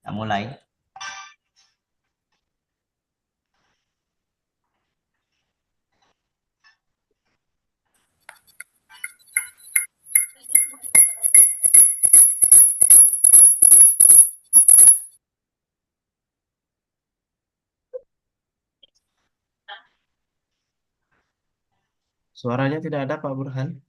Kita mulai. Suaranya tidak ada Pak Burhan.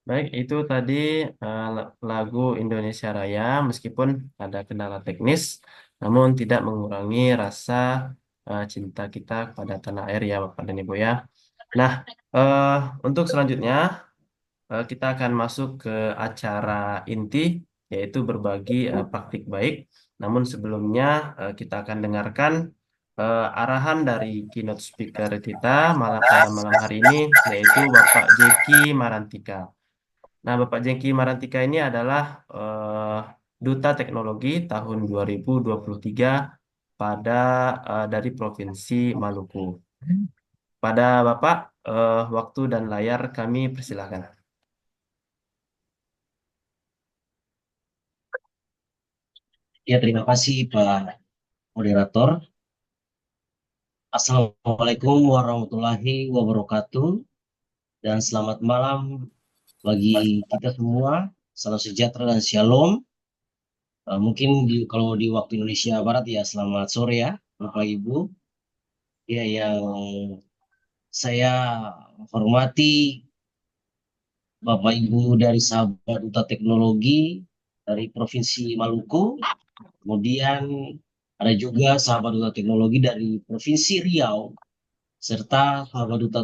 Baik, itu tadi lagu Indonesia Raya, meskipun ada kendala teknis, namun tidak mengurangi rasa cinta kita kepada tanah air ya, Bapak dan Ibu ya. Nah, eh, untuk selanjutnya kita akan masuk ke acara inti, yaitu berbagi praktik baik. Namun sebelumnya kita akan dengarkan arahan dari keynote speaker kita pada malam hari ini, yaitu Bapak Jeki Marantika. Nah, Bapak Jeki Marantika ini adalah Duta Teknologi tahun 2023 pada dari Provinsi Maluku. Pada Bapak, waktu dan layar kami persilahkan. Ya, terima kasih Pak Moderator. Assalamualaikum warahmatullahi wabarakatuh dan selamat malam bagi kita semua. Salam sejahtera dan shalom. Mungkin kalau di waktu Indonesia Barat ya selamat sore ya Bapak Ibu. Ya, yang saya hormati Bapak Ibu dari sahabat Duta Teknologi dari Provinsi Maluku. Kemudian ada juga sahabat Duta Teknologi dari Provinsi Riau serta sahabat Duta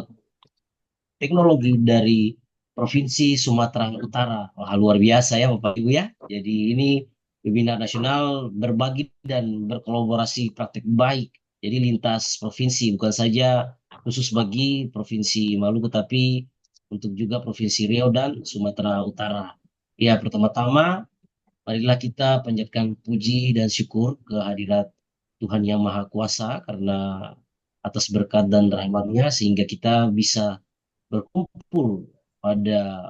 Teknologi dari Provinsi Sumatera Utara. Wah, luar biasa ya Bapak Ibu ya. Jadi ini webinar nasional berbagi dan berkolaborasi praktek baik. Jadi lintas provinsi, bukan saja khusus bagi Provinsi Maluku, tapi untuk juga Provinsi Riau dan Sumatera Utara. Ya, pertama-tama marilah kita panjatkan puji dan syukur kehadirat Tuhan Yang Maha Kuasa karena atas berkat dan rahmatnya sehingga kita bisa berkumpul pada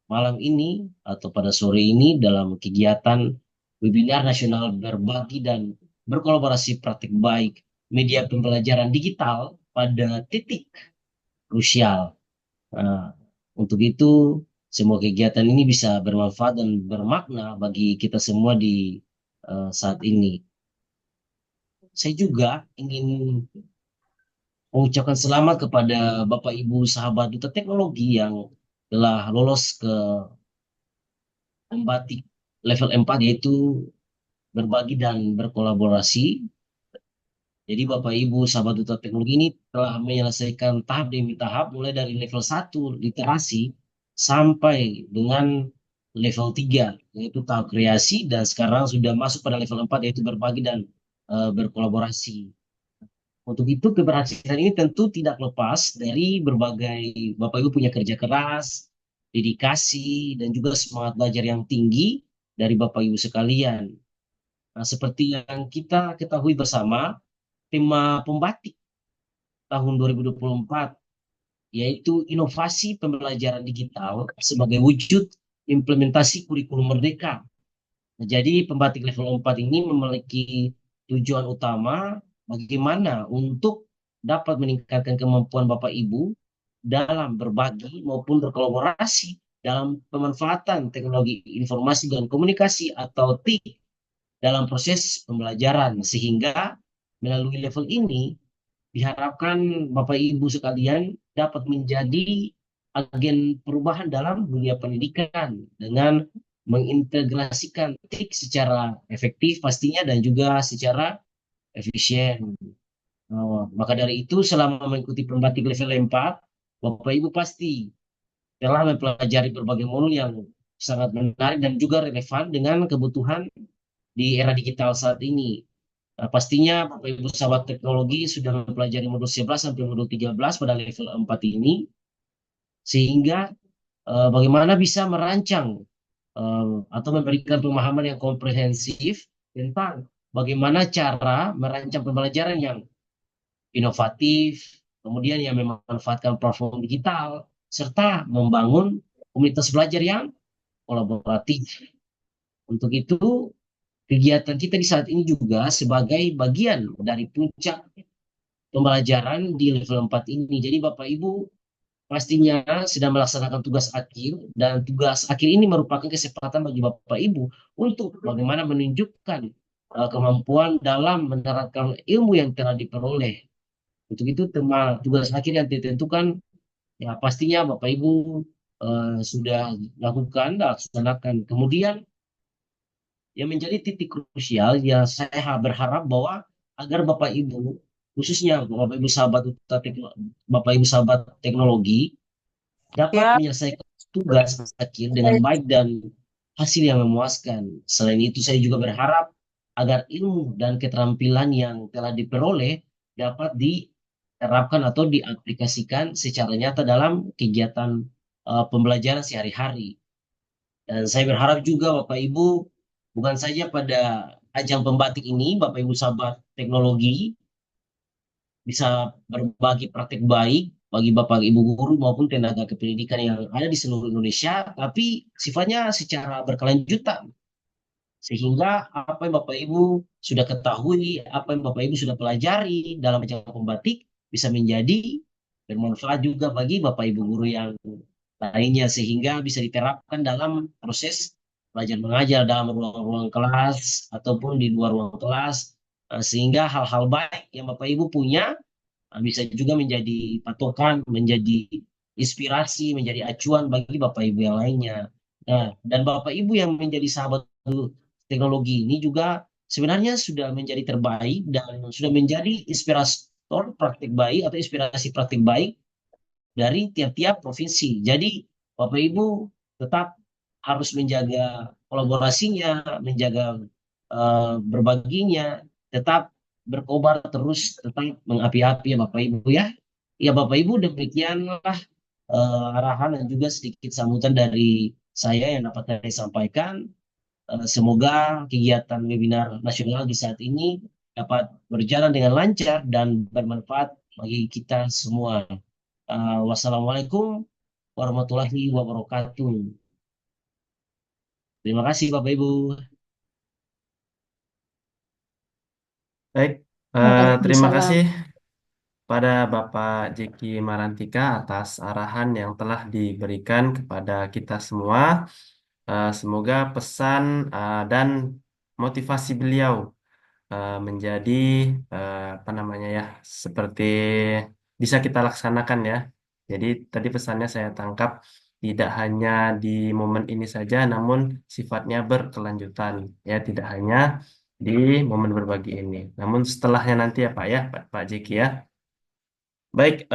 malam ini atau pada sore ini dalam kegiatan webinar nasional berbagi dan berkolaborasi praktik baik media pembelajaran digital pada titik krusial. Nah, untuk itu, semua kegiatan ini bisa bermanfaat dan bermakna bagi kita semua di saat ini. Saya juga ingin mengucapkan selamat kepada Bapak Ibu sahabat Duta Teknologi yang telah lolos ke membatik level 4 yaitu berbagi dan berkolaborasi. Jadi Bapak Ibu sahabat Duta Teknologi ini telah menyelesaikan tahap demi tahap mulai dari level 1 literasi sampai dengan level 3 yaitu tahap kreasi dan sekarang sudah masuk pada level 4 yaitu berbagi dan berkolaborasi. Untuk itu keberhasilan ini tentu tidak lepas dari berbagai Bapak Ibu punya kerja keras, dedikasi, dan juga semangat belajar yang tinggi dari Bapak Ibu sekalian. Nah, seperti yang kita ketahui bersama, tema pembatik tahun 2024 yaitu inovasi pembelajaran digital sebagai wujud implementasi kurikulum merdeka. Nah, jadi pembatik level 4 ini memiliki tujuan utama bagaimana untuk dapat meningkatkan kemampuan Bapak Ibu dalam berbagi maupun berkolaborasi dalam pemanfaatan teknologi informasi dan komunikasi atau TIK dalam proses pembelajaran sehingga melalui level ini diharapkan Bapak Ibu sekalian dapat menjadi agen perubahan dalam dunia pendidikan dengan mengintegrasikan TIK secara efektif pastinya dan juga secara efisien. Maka dari itu selama mengikuti pembatik level 4, Bapak Ibu pasti telah mempelajari berbagai modul yang sangat menarik dan juga relevan dengan kebutuhan di era digital saat ini. Pastinya Bapak Ibu sahabat teknologi sudah mempelajari modul 11 sampai modul 13 pada level 4 ini, sehingga bagaimana bisa merancang atau memberikan pemahaman yang komprehensif tentang bagaimana cara merancang pembelajaran yang inovatif, kemudian yang memanfaatkan platform digital, serta membangun komunitas belajar yang kolaboratif. Untuk itu, kegiatan kita di saat ini juga sebagai bagian dari puncak pembelajaran di level 4 ini. Jadi Bapak Ibu pastinya sedang melaksanakan tugas akhir dan tugas akhir ini merupakan kesempatan bagi Bapak Ibu untuk bagaimana menunjukkan kemampuan dalam menerapkan ilmu yang telah diperoleh. Untuk itu tema tugas akhir yang ditentukan ya pastinya Bapak Ibu sudah lakukan, laksanakan. Kemudian yang menjadi titik krusial ya saya berharap bahwa agar Bapak Ibu khususnya Bapak Ibu sahabat Bapak Ibu sahabat teknologi dapat Ya, menyelesaikan tugas akhir dengan baik dan hasil yang memuaskan. Selain itu saya juga berharap agar ilmu dan keterampilan yang telah diperoleh dapat diterapkan atau diaplikasikan secara nyata dalam kegiatan pembelajaran sehari-hari. Dan saya berharap juga Bapak Ibu bukan saja pada ajang pembatik ini, Bapak Ibu sahabat teknologi bisa berbagi praktik baik bagi Bapak Ibu guru maupun tenaga kependidikan yang ada di seluruh Indonesia, tapi sifatnya secara berkelanjutan. Sehingga apa yang Bapak Ibu sudah ketahui, apa yang Bapak Ibu sudah pelajari dalam ajang pembatik bisa menjadi bermanfaat juga bagi Bapak Ibu guru yang lainnya sehingga bisa diterapkan dalam proses belajar mengajar dalam ruang-ruang kelas ataupun di luar ruang kelas sehingga hal-hal baik yang Bapak Ibu punya bisa juga menjadi patokan, menjadi inspirasi, menjadi acuan bagi Bapak Ibu yang lainnya. Nah, dan Bapak Ibu yang menjadi sahabat teknologi ini juga sebenarnya sudah menjadi terbaik dan sudah menjadi inspirator praktik baik atau inspirasi praktik baik dari tiap-tiap provinsi. Jadi Bapak Ibu tetap harus menjaga kolaborasinya, menjaga berbaginya, tetap berkobar terus, tetap mengapi-api ya Bapak Ibu ya. Ya Bapak Ibu demikianlah arahan dan juga sedikit sambutan dari saya yang dapat saya sampaikan. Semoga kegiatan webinar nasional di saat ini dapat berjalan dengan lancar dan bermanfaat bagi kita semua. Wassalamualaikum warahmatullahi wabarakatuh. Terima kasih Bapak Ibu. Baik, terima Waalaikumsalam. kasih pada Bapak Jeki Marantika atas arahan yang telah diberikan kepada kita semua. Semoga pesan dan motivasi beliau menjadi apa namanya ya, seperti bisa kita laksanakan ya. Jadi tadi pesannya saya tangkap tidak hanya di momen ini saja, namun sifatnya berkelanjutan ya, tidak hanya di momen berbagi ini, namun setelahnya nanti ya Pak ya, Pak Jeki ya. Baik,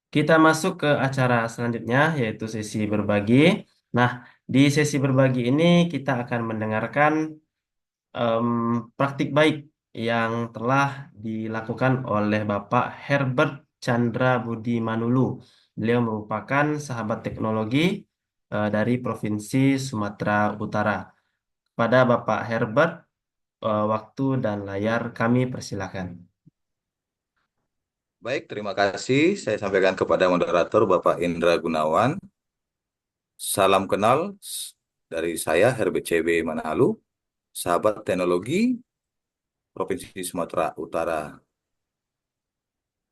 kita masuk ke acara selanjutnya yaitu sesi berbagi. Nah, di sesi berbagi ini kita akan mendengarkan praktik baik yang telah dilakukan oleh Bapak Herbert Chandra Budi Manulu. Beliau merupakan sahabat teknologi dari Provinsi Sumatera Utara. Pada Bapak Herbert, waktu dan layar kami persilakan. Baik, terima kasih. Saya sampaikan kepada moderator Bapak Indra Gunawan. Salam kenal dari saya Herbert CB Manalu, sahabat teknologi Provinsi Sumatera Utara.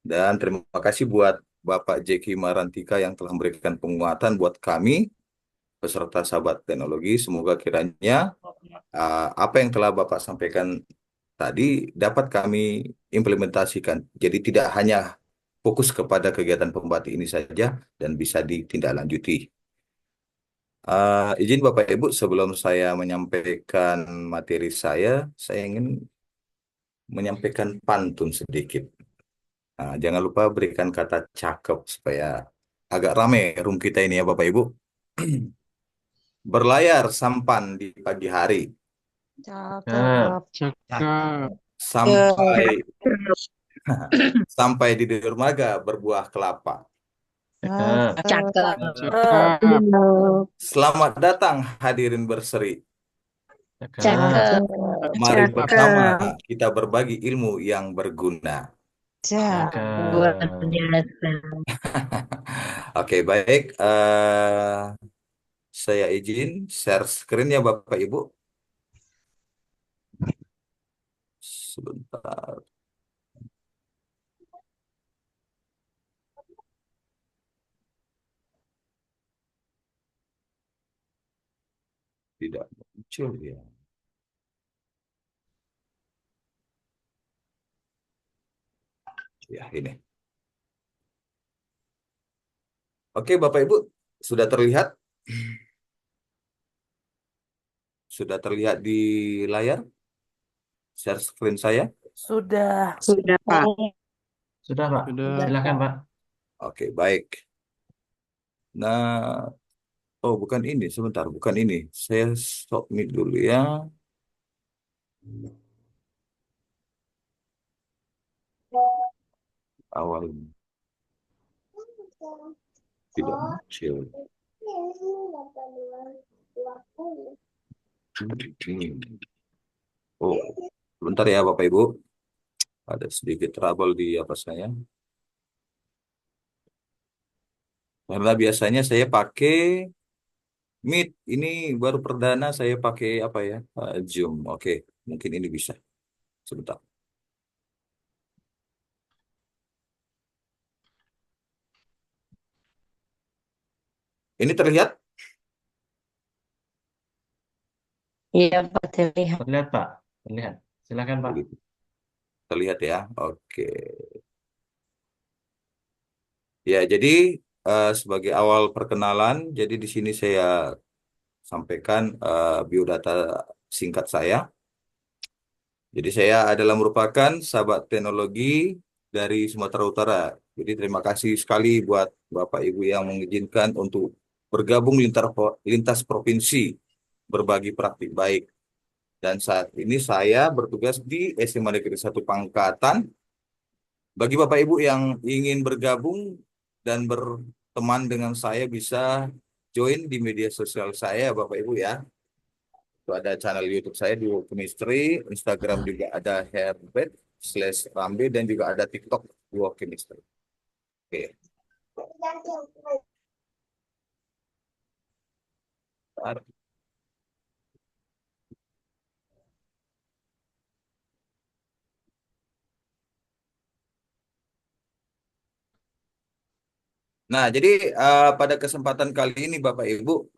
Dan terima kasih buat Bapak Jeki Marantika yang telah memberikan penguatan buat kami, peserta sahabat teknologi. Semoga kiranya apa yang telah Bapak sampaikan tadi dapat kami implementasikan. Jadi tidak hanya fokus kepada kegiatan pembati ini saja dan bisa ditindaklanjuti. Izin Bapak Ibu, sebelum saya menyampaikan materi saya ingin menyampaikan pantun sedikit. Jangan lupa berikan kata cakep supaya agak rame room kita ini ya Bapak Ibu. Berlayar sampan di pagi hari Cakep, Cakep. sampai sampai di dermaga berbuah kelapa. cakep, Cakep. Cakep. Selamat datang hadirin berseri. cakep, Cakep. Mari bersama Cakep. kita berbagi ilmu yang berguna. Luar cakep. biasa. Oke, baik. Saya izin share screen ya Bapak Ibu. Sebentar. Tidak muncul ya. Ya, ini. Oke, Bapak Ibu, sudah terlihat? Sudah terlihat di layar share screen saya? Sudah. Sudah, Pak. Sudah, Pak. Sudah. Silakan, Pak. Oke, baik. Nah, oh bukan ini, sebentar, bukan ini. Saya submit dulu ya. Awal tidak muncul. Oh, sebentar ya Bapak Ibu. Ada sedikit trouble di apa saya. Karena biasanya saya pakai Meet. Ini baru perdana saya pakai apa ya? Zoom. Oke, mungkin ini bisa. Sebentar. Ini terlihat? Iya, Pak, terlihat. Terlihat, Pak. Terlihat. Silakan, Pak. Begitu. Terlihat ya. Oke. Ya, jadi sebagai awal perkenalan, jadi di sini saya sampaikan biodata singkat saya. Jadi saya adalah merupakan sahabat teknologi dari Sumatera Utara. Jadi terima kasih sekali buat Bapak Ibu yang mengizinkan untuk bergabung lintas provinsi berbagi praktik baik. Dan saat ini saya bertugas di SMA Negeri 1 Pangkatan. Bagi Bapak Ibu yang ingin bergabung dan berteman dengan saya bisa join di media sosial saya Bapak Ibu ya. Itu ada channel YouTube saya di World Chemistry, Instagram juga ada Herbert/Rambe dan juga ada TikTok di World Chemistry. Oke. Bentar. Nah, jadi pada kesempatan kali ini Bapak Ibu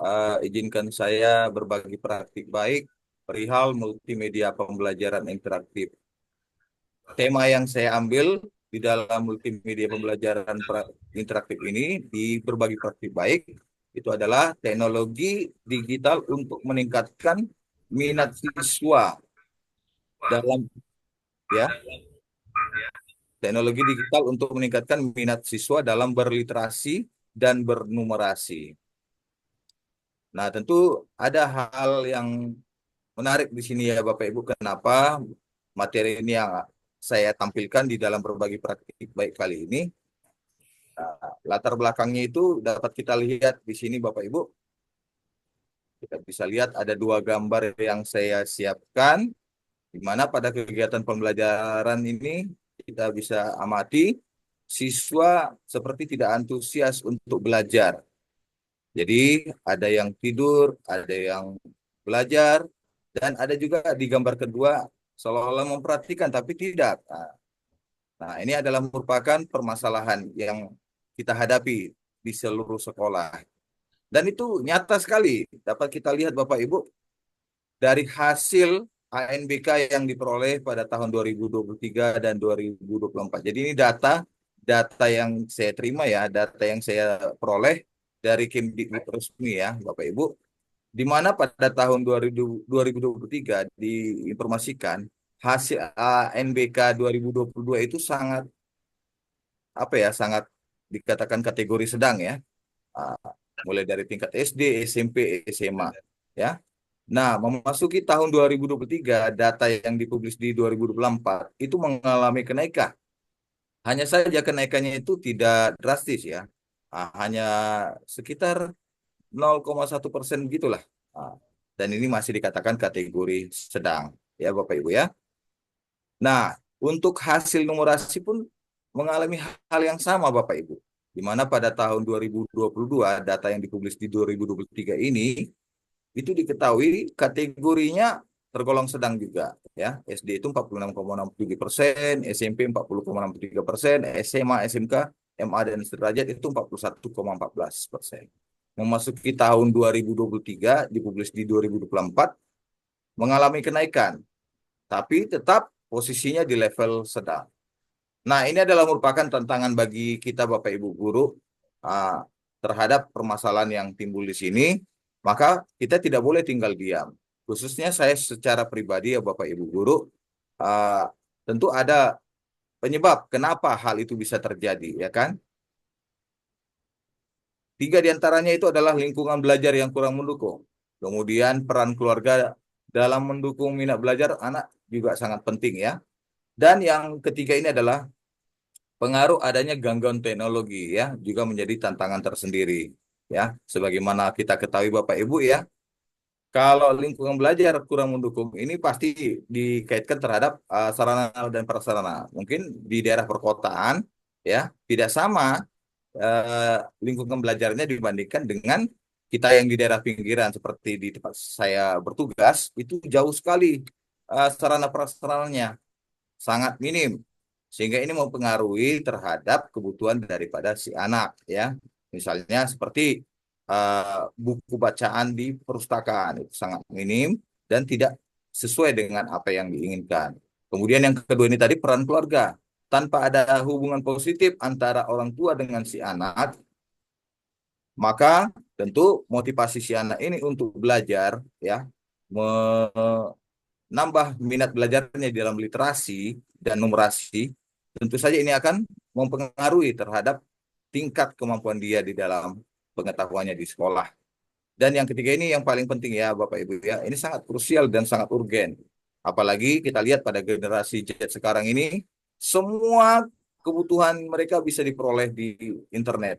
izinkan saya berbagi praktik baik perihal multimedia pembelajaran interaktif. Tema yang saya ambil di dalam multimedia pembelajaran interaktif ini di berbagi praktik baik itu adalah teknologi digital untuk meningkatkan minat siswa dalam ya teknologi digital untuk meningkatkan minat siswa dalam berliterasi dan bernumerasi. Nah, tentu ada hal yang menarik di sini ya Bapak Ibu. Kenapa materi ini yang saya tampilkan di dalam berbagi praktik baik kali ini. Nah, latar belakangnya itu dapat kita lihat di sini Bapak Ibu. Kita bisa lihat ada dua gambar yang saya siapkan, di mana pada kegiatan pembelajaran ini kita bisa amati siswa seperti tidak antusias untuk belajar. Jadi ada yang tidur, ada yang belajar, dan ada juga di gambar kedua seolah-olah memperhatikan tapi tidak. Nah, ini adalah merupakan permasalahan yang kita hadapi di seluruh sekolah. Dan itu nyata sekali dapat kita lihat Bapak Ibu dari hasil ANBK yang diperoleh pada tahun 2023 dan 2024. Jadi ini data yang saya terima ya, data yang saya peroleh dari Kemdikbud resmi ya, Bapak Ibu, di mana pada tahun 2023 diinformasikan hasil ANBK 2022 itu sangat sangat dikatakan kategori sedang ya. Ah, Mulai dari tingkat SD, SMP, SMA ya. Nah, memasuki tahun 2023, data yang dipublis di 2024 itu mengalami kenaikan. Hanya saja kenaikannya itu tidak drastis ya. Hanya sekitar 0,1% gitulah. Ah, dan ini masih dikatakan kategori sedang ya Bapak Ibu ya. Nah, untuk hasil numerasi pun mengalami hal yang sama Bapak Ibu. Di mana pada tahun 2022 data yang dipublis di 2023 ini itu diketahui kategorinya tergolong sedang juga ya. SD itu 46,67%, SMP 40,63%, SMA, SMK, MA dan sederajat itu 41,14%. Memasuki tahun 2023 dipublis di 2024 mengalami kenaikan, tapi tetap posisinya di level sedang. Nah, ini adalah merupakan tantangan bagi kita Bapak Ibu guru ah, terhadap permasalahan yang timbul di sini. Maka kita tidak boleh tinggal diam. Khususnya saya secara pribadi ya Bapak Ibu guru, ah, tentu ada penyebab kenapa hal itu bisa terjadi, ya kan? Tiga diantaranya itu adalah lingkungan belajar yang kurang mendukung. Kemudian peran keluarga dalam mendukung minat belajar anak juga sangat penting ya. Dan yang ketiga ini adalah pengaruh adanya gangguan teknologi ya juga menjadi tantangan tersendiri ya. Sebagaimana kita ketahui Bapak Ibu ya, kalau lingkungan belajar kurang mendukung ini pasti dikaitkan terhadap sarana dan prasarana. Mungkin di daerah perkotaan ya tidak sama lingkungan belajarnya dibandingkan dengan kita yang di daerah pinggiran seperti di tempat saya bertugas itu jauh sekali sarana prasarananya sangat minim sehingga ini mempengaruhi terhadap kebutuhan daripada si anak ya. Misalnya seperti buku bacaan di perpustakaan itu sangat minim dan tidak sesuai dengan apa yang diinginkan. Kemudian yang kedua ini tadi peran keluarga. Tanpa ada hubungan positif antara orang tua dengan si anak, maka tentu motivasi si anak ini untuk belajar ya menambah minat belajarnya dalam literasi dan numerasi, tentu saja ini akan mempengaruhi terhadap tingkat kemampuan dia di dalam pengetahuannya di sekolah. Dan yang ketiga ini yang paling penting ya Bapak Ibu ya, ini sangat krusial dan sangat urgen. Apalagi kita lihat pada generasi Z sekarang ini, semua kebutuhan mereka bisa diperoleh di internet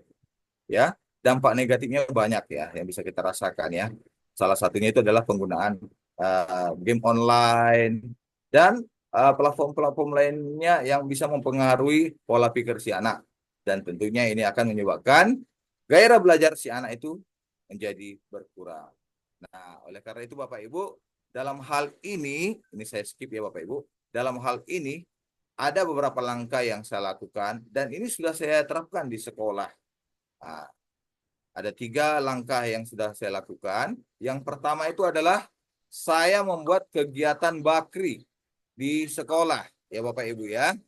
ya. Dampak negatifnya banyak ya yang bisa kita rasakan ya. Salah satunya itu adalah penggunaan game online dan platform-platform lainnya yang bisa mempengaruhi pola pikir si anak. Dan tentunya ini akan menyebabkan gairah belajar si anak itu menjadi berkurang. Nah, oleh karena itu Bapak Ibu, dalam hal ini saya skip ya Bapak Ibu, dalam hal ini ada beberapa langkah yang saya lakukan dan ini sudah saya terapkan di sekolah. Nah, ada tiga langkah yang sudah saya lakukan. Yang pertama itu adalah saya membuat kegiatan bakri di sekolah, ya Bapak Ibu ya.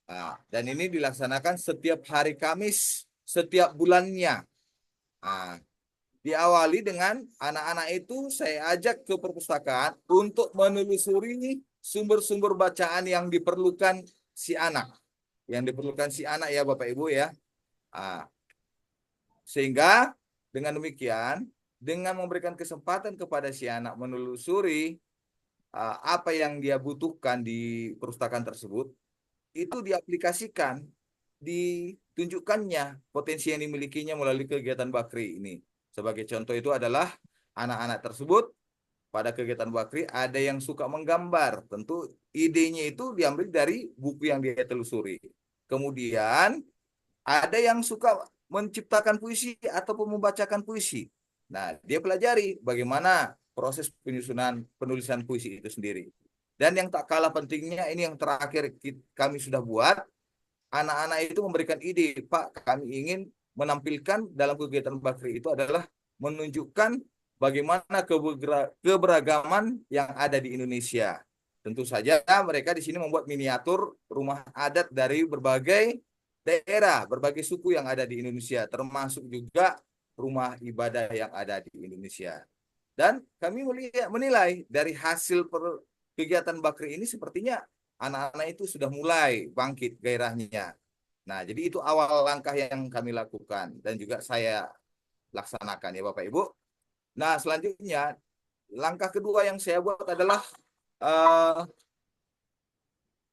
Nah, dan ini dilaksanakan setiap hari Kamis, setiap bulannya. Nah, diawali dengan anak-anak itu saya ajak ke perpustakaan untuk menelusuri sumber-sumber bacaan yang diperlukan si anak. Yang diperlukan si anak ya Bapak Ibu ya. Nah, sehingga dengan demikian, dengan memberikan kesempatan kepada si anak menelusuri apa yang dia butuhkan di perpustakaan tersebut itu diaplikasikan, ditunjukkannya potensi yang dimilikinya melalui kegiatan Bakri ini. Sebagai contoh itu adalah anak-anak tersebut pada kegiatan Bakri ada yang suka menggambar. Tentu idenya itu diambil dari buku yang dia telusuri. Kemudian ada yang suka menciptakan puisi ataupun membacakan puisi. Nah, dia pelajari bagaimana proses penyusunan penulisan puisi itu sendiri. Dan yang tak kalah pentingnya ini yang terakhir kami sudah buat, anak-anak itu memberikan ide, Pak, kami ingin menampilkan dalam kegiatan Bakri itu adalah menunjukkan bagaimana keberagaman yang ada di Indonesia. Tentu saja mereka di sini membuat miniatur rumah adat dari berbagai daerah, berbagai suku yang ada di Indonesia, termasuk juga rumah ibadah yang ada di Indonesia. Dan kami menilai dari hasil kegiatan Bakri ini sepertinya anak-anak itu sudah mulai bangkit gairahnya. Nah, jadi itu awal langkah yang kami lakukan dan juga saya laksanakan ya Bapak Ibu. Nah, selanjutnya langkah kedua yang saya buat adalah eh,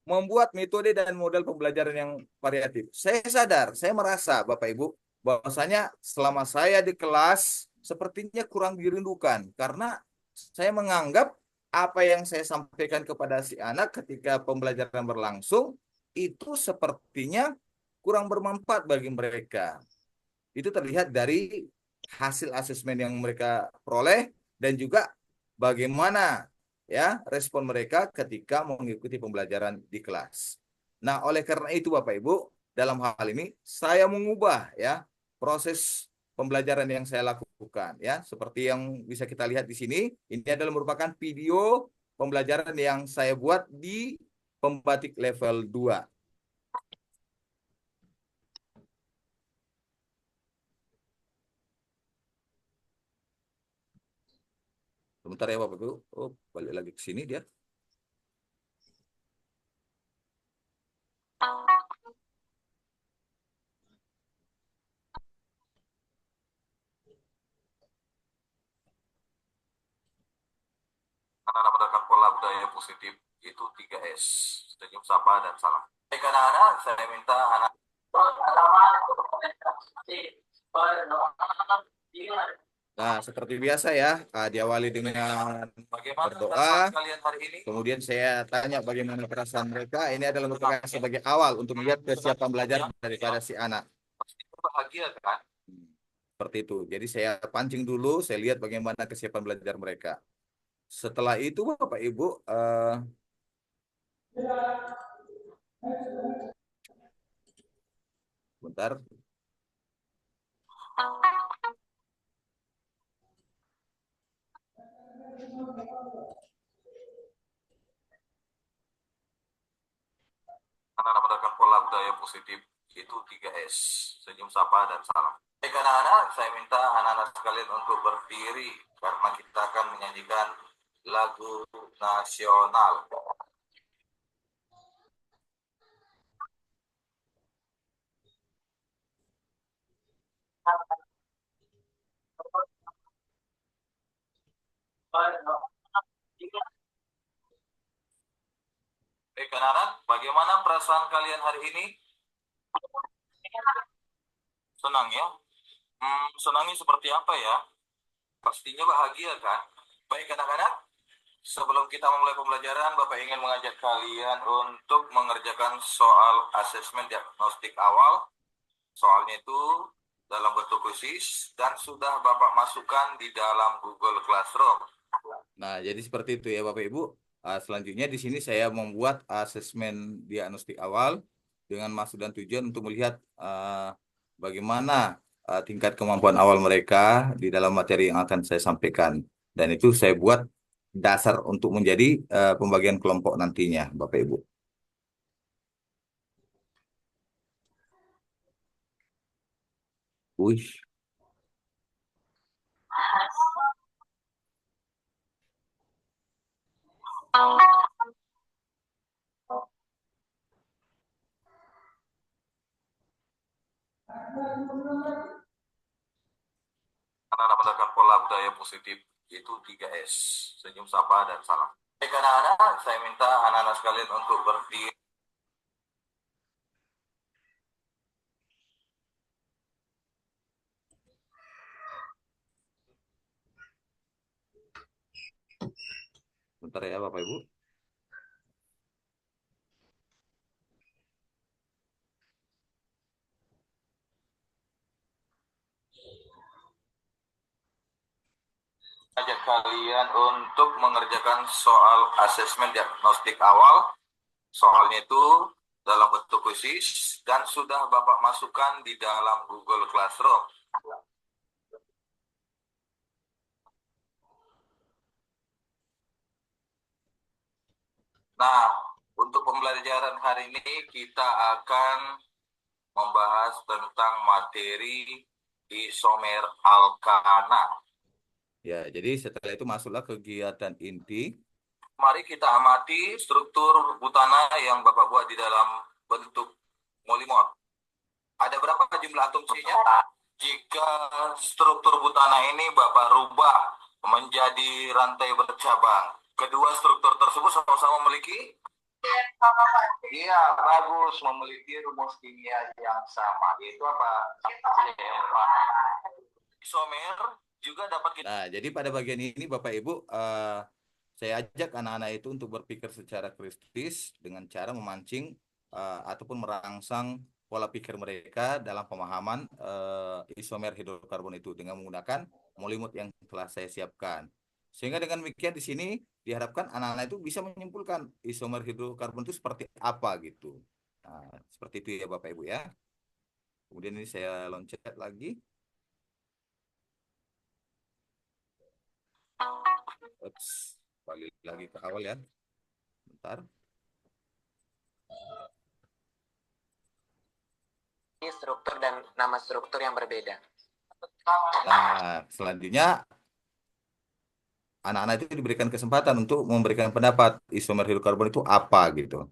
membuat metode dan model pembelajaran yang variatif. Saya sadar, saya merasa Bapak Ibu bahwasanya selama saya di kelas sepertinya kurang dirindukan karena saya menganggap apa yang saya sampaikan kepada si anak ketika pembelajaran berlangsung itu sepertinya kurang bermanfaat bagi mereka. Itu terlihat dari hasil asesmen yang mereka peroleh dan juga bagaimana ya respon mereka ketika mengikuti pembelajaran di kelas. Nah, oleh karena itu Bapak Ibu, dalam hal ini saya mengubah ya proses pembelajaran yang saya lakukan ya. Seperti yang bisa kita lihat di sini, ini adalah merupakan video pembelajaran yang saya buat di pembatik level 2. Sebentar ya Bapak Ibu. Oh, balik lagi ke sini dia. Anak-anak mendapat pola budaya positif itu 3S. Senyum, sapa, dan salam. Baik anak-anak, saya minta anak. Nah, seperti biasa ya, diawali dengan berdoa. Kalian hari ini? Kemudian saya tanya bagaimana perasaan mereka. Ini adalah merupakan sebagai awal untuk melihat kesiapan belajar daripada si anak. Pasti bahagia kan? Seperti itu. Jadi saya pancing dulu, saya lihat bagaimana kesiapan belajar mereka. Setelah itu Bapak Ibu, bentar. Anak-anak mendapat pola budaya positif itu 3S. Senyum, sapa, dan salam. Baik anak-anak, saya minta anak-anak sekalian untuk berdiri karena kita akan menyanyikan lagu nasional. Baik anak-anak, bagaimana perasaan kalian hari ini? Senang ya? Senangnya seperti apa ya? Pastinya bahagia kan? Baik anak-anak, sebelum kita memulai pembelajaran, Bapak ingin mengajak kalian untuk mengerjakan soal asesmen diagnostik awal. Soalnya itu dalam bentuk khusus dan sudah Bapak masukkan di dalam Google Classroom. Nah, jadi seperti itu ya Bapak Ibu. Selanjutnya di sini saya membuat asesmen diagnostik awal dengan maksud dan tujuan untuk melihat bagaimana tingkat kemampuan awal mereka di dalam materi yang akan saya sampaikan. Dan itu saya buat dasar untuk menjadi pembagian kelompok nantinya, Bapak Ibu. Wih. Anak-anak mendapat pola budaya positif itu 3S. Senyum, sapa, dan salam. Baik anak-anak, saya minta anak-anak sekalian untuk berdiri. Bentar ya Bapak Ibu. Ajak kalian untuk mengerjakan soal asesmen diagnostik awal. Soalnya itu dalam bentuk kuisis dan sudah Bapak masukkan di dalam Google Classroom. Nah, untuk pembelajaran hari ini kita akan membahas tentang materi isomer alkana. Ya, jadi setelah itu masuklah kegiatan inti. Mari kita amati struktur butana yang Bapak buat di dalam bentuk molimot. Ada berapa jumlah atom C-nya? Jika struktur butana ini Bapak rubah menjadi rantai bercabang, kedua struktur tersebut sama-sama memiliki? Iya, bagus, memiliki rumus kimia yang sama. Itu apa? Isomer juga dapat kita. Nah, jadi pada bagian ini Bapak Ibu, saya ajak anak-anak itu untuk berpikir secara kritis dengan cara memancing ataupun merangsang pola pikir mereka dalam pemahaman isomer hidrokarbon itu dengan menggunakan molimot yang telah saya siapkan. Sehingga dengan demikian di sini diharapkan anak-anak itu bisa menyimpulkan isomer hidrokarbon itu seperti apa gitu. Nah, seperti itu ya Bapak Ibu ya. Kemudian ini saya loncat lagi. Ups, balik lagi ke awal ya. Bentar. Struktur dan nama struktur yang berbeda. Nah, selanjutnya anak-anak itu diberikan kesempatan untuk memberikan pendapat isomer hidrokarbon itu apa gitu.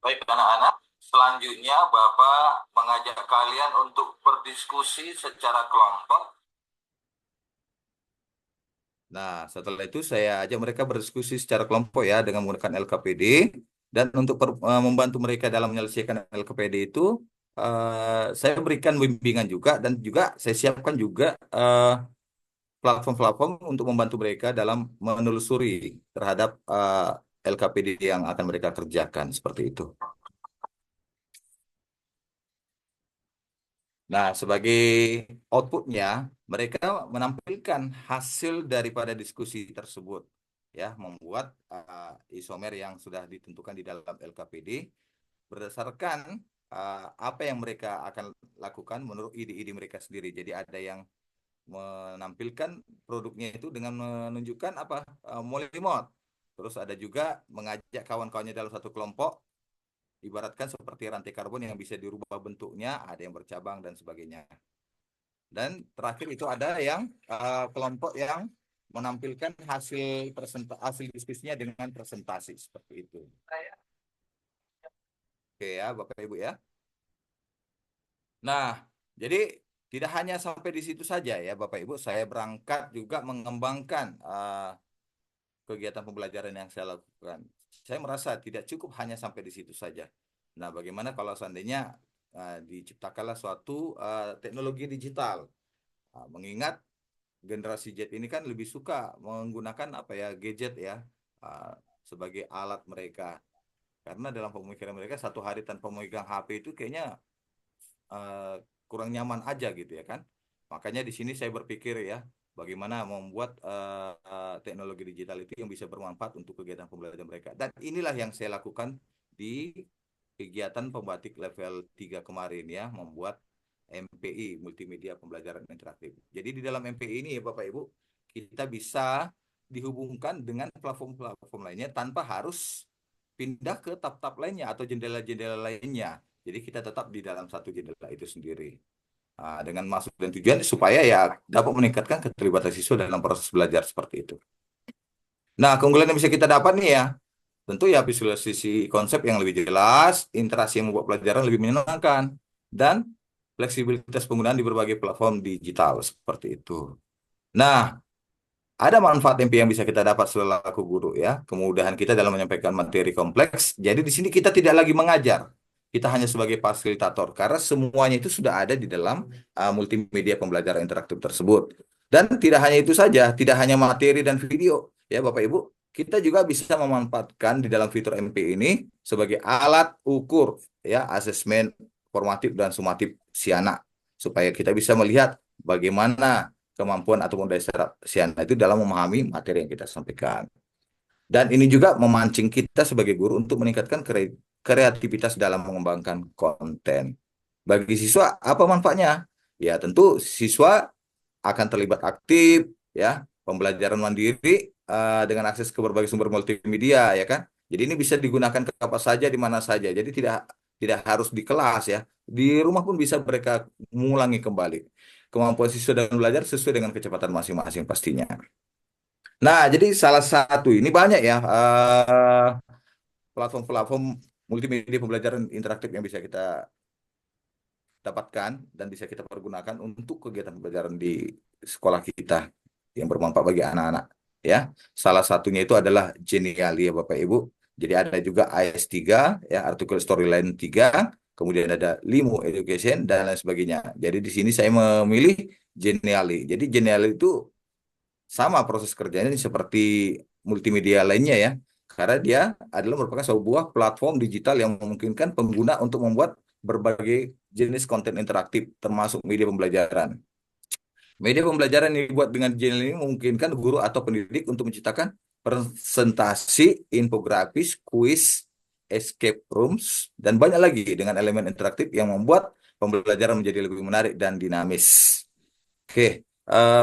Baik anak-anak, selanjutnya Bapak mengajak kalian untuk berdiskusi secara kelompok. Nah, setelah itu saya ajak mereka berdiskusi secara kelompok ya dengan menggunakan LKPD. Dan untuk membantu mereka dalam menyelesaikan LKPD itu, saya berikan bimbingan juga dan juga saya siapkan juga platform-platform untuk membantu mereka dalam menelusuri terhadap LKPD yang akan mereka kerjakan seperti itu. Nah, sebagai outputnya, mereka menampilkan hasil daripada diskusi tersebut, ya, membuat isomer yang sudah ditentukan di dalam LKPD berdasarkan apa yang mereka akan lakukan menurut ide-ide mereka sendiri. Jadi ada yang menampilkan produknya itu dengan menunjukkan apa molimot. Terus ada juga mengajak kawan-kawannya dalam satu kelompok, ibaratkan seperti rantai karbon yang bisa dirubah bentuknya, ada yang bercabang dan sebagainya. Dan terakhir itu ada yang kelompok yang menampilkan hasil diskusinya dengan presentasi seperti itu. Oke ya, Bapak Ibu ya. Nah, jadi tidak hanya sampai di situ saja ya Bapak Ibu, saya berangkat juga mengembangkan kegiatan pembelajaran yang saya lakukan. Saya merasa tidak cukup hanya sampai di situ saja. Nah, bagaimana kalau seandainya diciptakanlah suatu teknologi digital? Mengingat generasi Z ini kan lebih suka menggunakan apa ya gadget ya sebagai alat mereka. Karena dalam pemikiran mereka satu hari tanpa memegang HP itu kayaknya kurang nyaman aja gitu ya kan. Makanya di sini saya berpikir ya bagaimana membuat teknologi digital itu yang bisa bermanfaat untuk kegiatan pembelajaran mereka. Dan inilah yang saya lakukan di kegiatan pembatik level 3 kemarin ya, membuat MPI, multimedia pembelajaran interaktif. Jadi di dalam MPI ini ya Bapak Ibu, kita bisa dihubungkan dengan platform-platform lainnya tanpa harus pindah ke tab-tab lainnya atau jendela-jendela lainnya. Jadi kita tetap di dalam satu jendela itu sendiri. Dengan maksud dan tujuan supaya ya dapat meningkatkan keterlibatan siswa dalam proses belajar seperti itu. Nah, keunggulan yang bisa kita dapat nih ya, tentu ya visualisasi konsep yang lebih jelas, interaksi yang membuat pelajaran lebih menyenangkan, dan fleksibilitas penggunaan di berbagai platform digital seperti itu. Nah, ada manfaat MP yang bisa kita dapat selaku guru ya. Kemudahan kita dalam menyampaikan materi kompleks. Jadi di sini kita tidak lagi mengajar. Kita hanya sebagai fasilitator karena semuanya itu sudah ada di dalam multimedia pembelajaran interaktif tersebut. Dan tidak hanya itu saja, tidak hanya materi dan video ya Bapak Ibu, kita juga bisa memanfaatkan di dalam fitur MP ini sebagai alat ukur ya asesmen formatif dan sumatif si anak supaya kita bisa melihat bagaimana kemampuan ataupun dasar si anak itu dalam memahami materi yang kita sampaikan. Dan ini juga memancing kita sebagai guru untuk meningkatkan kreativitas dalam mengembangkan konten. Bagi siswa, apa manfaatnya? Ya, tentu siswa akan terlibat aktif, ya, pembelajaran mandiri dengan akses ke berbagai sumber multimedia, ya kan? Jadi ini bisa digunakan kapan saja, di mana saja. Jadi tidak tidak harus di kelas, ya. Di rumah pun bisa mereka mengulangi kembali. Kemampuan siswa dalam belajar sesuai dengan kecepatan masing-masing pastinya. Nah, jadi salah satu ini banyak ya platform-platform multimedia pembelajaran interaktif yang bisa kita dapatkan dan bisa kita pergunakan untuk kegiatan pembelajaran di sekolah kita yang bermanfaat bagi anak-anak ya. Salah satunya itu adalah Geniali ya Bapak Ibu. Jadi ada juga AS3 ya, Artikel Storyline 3, kemudian ada Limo Education dan lain sebagainya. Jadi di sini saya memilih Geniali. Jadi Geniali itu sama proses kerjanya seperti multimedia lainnya ya. Karena dia adalah merupakan sebuah platform digital yang memungkinkan pengguna untuk membuat berbagai jenis konten interaktif, termasuk media pembelajaran. Media pembelajaran yang dibuat dengan Genial ini memungkinkan guru atau pendidik untuk menciptakan presentasi, infografis, kuis, escape rooms, dan banyak lagi dengan elemen interaktif yang membuat pembelajaran menjadi lebih menarik dan dinamis. Oke,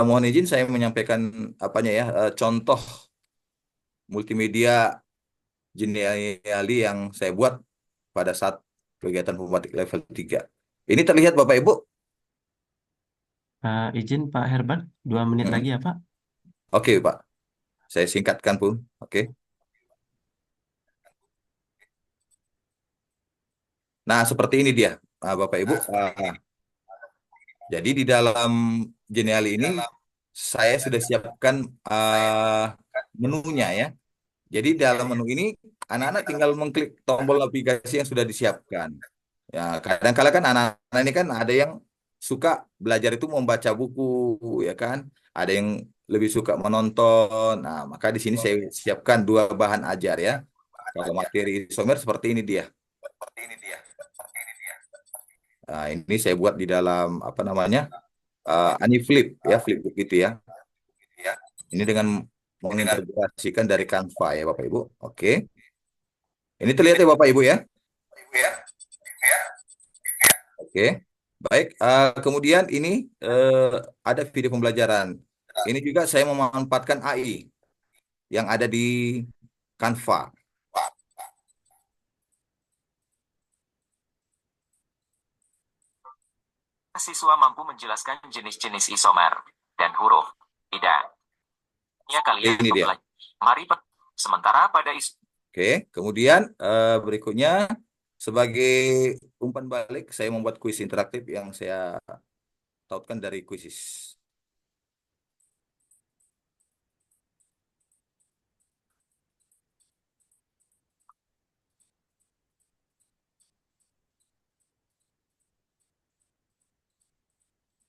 mohon izin saya menyampaikan apanya ya, contoh multimedia Geniali yang saya buat pada saat kegiatan pembatik level 3. Ini terlihat Bapak Ibu? Izin Pak Herban, 2 menit Hmm. lagi ya Pak. Oke Pak, saya singkatkan pun. Oke. Nah seperti ini dia, Bapak Ibu. Jadi di dalam Geniali ini saya sudah siapkan menunya ya. Jadi dalam menu ini anak-anak tinggal mengklik tombol aplikasi yang sudah disiapkan. Ya, kadang-kala kan anak-anak ini kan ada yang suka belajar itu membaca buku, ya kan? Ada yang lebih suka menonton. Nah, maka di sini saya siapkan dua bahan ajar ya. Kalau materi isomer seperti ini dia. Nah, ini saya buat di dalam apa namanya? Aniflip ya, flipbook gitu ya. Ini dengan mengintegrasikan dari Canva ya Bapak Ibu. Oke. Ini terlihat ya Bapak Ibu ya. Oke. Baik. Kemudian ini ada video pembelajaran. Ini juga saya memanfaatkan AI yang ada di Canva. Siswa mampu menjelaskan jenis-jenis isomer dan huruf. Tidak. Ya kalian Ini dia. belajar. Mari sementara pada Oke. Kemudian berikutnya sebagai umpan balik saya membuat kuis interaktif yang saya tautkan dari Quizizz.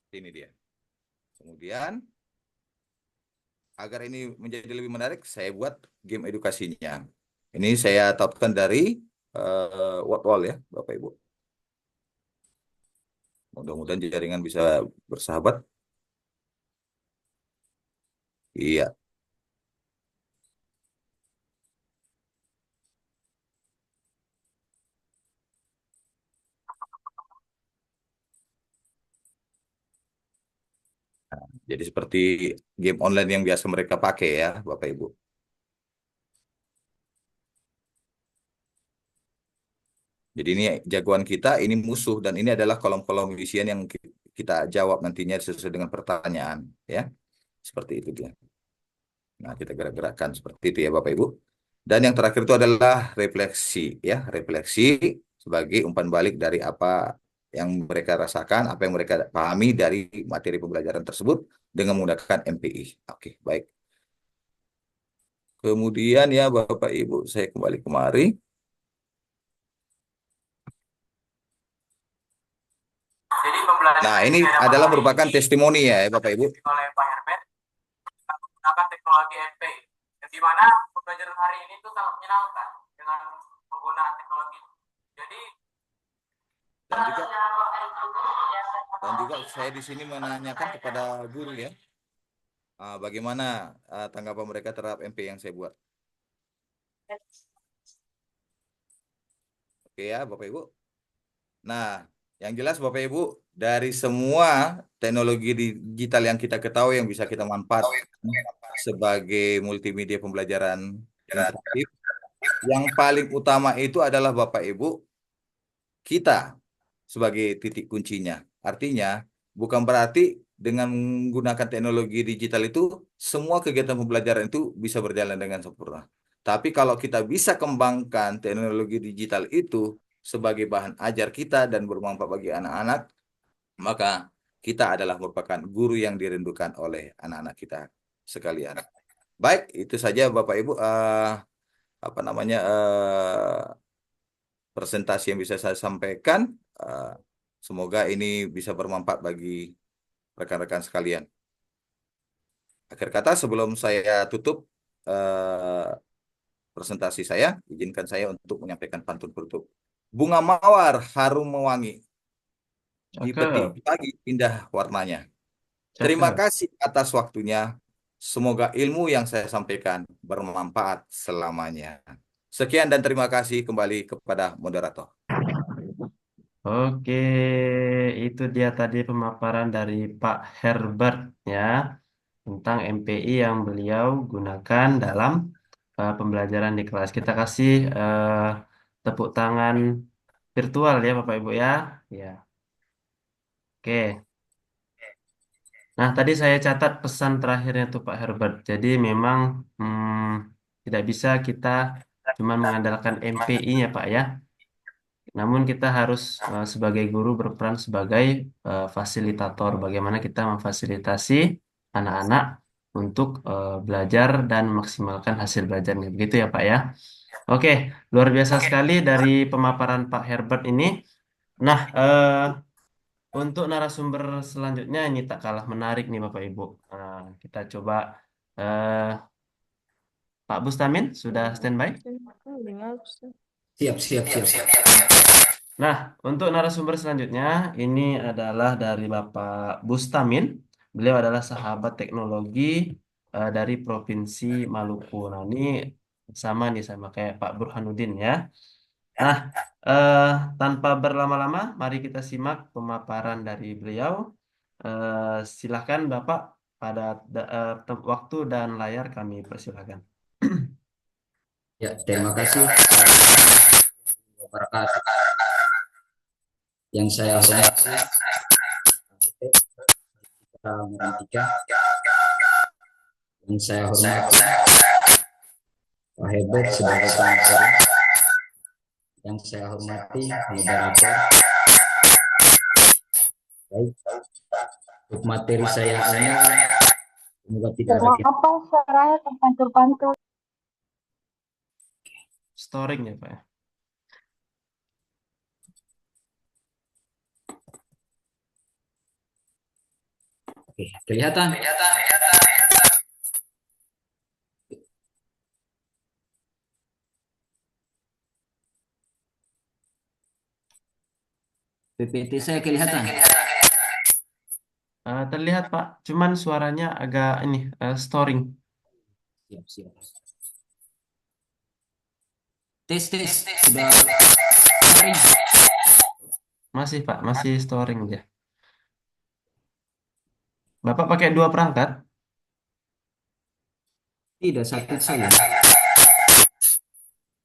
Ini dia. Kemudian agar ini menjadi lebih menarik, saya buat game edukasinya. Ini saya tautkan dari Wordwall ya, Bapak Ibu. Mudah-mudahan jaringan bisa bersahabat. Iya. Jadi seperti game online yang biasa mereka pakai ya, Bapak Ibu. Jadi ini jagoan kita, ini musuh, dan ini adalah kolom-kolom isian yang kita jawab nantinya sesuai dengan pertanyaan, ya. Seperti itu dia. Nah, kita gerak-gerakkan seperti itu ya, Bapak Ibu. Dan yang terakhir itu adalah refleksi, ya. Refleksi sebagai umpan balik dari apa yang mereka rasakan, apa yang mereka pahami dari materi pembelajaran tersebut dengan menggunakan MPI. Oke, baik. Kemudian ya Bapak Ibu, saya kembali kemari. Jadi Nah, pembelajaran ini pada adalah hari merupakan ini testimoni ya Bapak Ibu. oleh Pak Herbert menggunakan teknologi MP. Di mana pembelajaran hari ini itu sangat menyenangkan dengan penggunaan teknologi. Jadi Dan juga saya di sini menanyakan kepada guru ya, bagaimana tanggapan mereka terhadap MP yang saya buat. Oke ya Bapak Ibu. Nah, yang jelas Bapak Ibu, dari semua teknologi digital yang kita ketahui yang bisa kita manfaatkan sebagai multimedia pembelajaran interaktif, yang paling utama itu adalah Bapak Ibu, kita sebagai titik kuncinya. Artinya, bukan berarti dengan menggunakan teknologi digital itu semua kegiatan pembelajaran itu bisa berjalan dengan sempurna. Tapi kalau kita bisa kembangkan teknologi digital itu sebagai bahan ajar kita dan bermanfaat bagi anak-anak, maka kita adalah merupakan guru yang dirindukan oleh anak-anak kita sekalian. Baik, itu saja Bapak Ibu apa namanya presentasi yang bisa saya sampaikan. Eh, Semoga ini bisa bermanfaat bagi rekan-rekan sekalian. Akhir kata sebelum saya tutup eh, presentasi saya, izinkan saya untuk menyampaikan pantun penutup. Bunga mawar harum mewangi, dipetik Cakep, pagi indah warnanya. Terima cakep. kasih atas waktunya. Semoga ilmu yang saya sampaikan bermanfaat selamanya. Sekian dan terima kasih kembali kepada moderator. Oke, itu dia tadi pemaparan dari Pak Herbert ya tentang MPI yang beliau gunakan dalam pembelajaran di kelas. Kita kasih tepuk tangan virtual ya Bapak Ibu ya. Ya, oke. Nah, tadi saya catat pesan terakhirnya tuh Pak Herbert. Jadi memang tidak bisa kita cuma mengandalkan MPI-nya Pak ya. Namun kita harus sebagai guru berperan sebagai fasilitator. Bagaimana kita memfasilitasi anak-anak untuk belajar dan memaksimalkan hasil belajarnya. Begitu ya Pak ya. Oke, luar biasa sekali dari pemaparan Pak Herbert ini. Nah, untuk narasumber selanjutnya ini tak kalah menarik nih Bapak Ibu. Kita coba eh, Pak Bustamin sudah standby? Siap, siap, siap. Nah, untuk narasumber selanjutnya ini adalah dari Bapak Bustamin. Beliau adalah sahabat teknologi dari Provinsi Maluku. Nah, ini sama nih sama kayak Pak Burhanuddin ya. Nah, eh, tanpa berlama-lama, mari kita simak pemaparan dari beliau. Silakan Bapak pada waktu dan layar kami persilakan. Ya, terima kasih. Assalamualaikum warahmatullahi wabarakatuh. Yang saya hormati, kita Murtika. Yang saya hormati, Pak Herbert sebagai pengajar. Yang saya hormati, moderator. Baik, untuk materi saya ini, semoga tidak ada Kenapa suaranya terpantul-pantul? Storing ya Pak ya. Oke, kelihatan. PPT saya kelihatan. Terlihat Pak, cuman suaranya agak ini storing. Siap, siap. Tes, tes. Sudah sharing. Masih Pak, masih storing dia. Bapak pakai dua perangkat? Tidak, satu saja.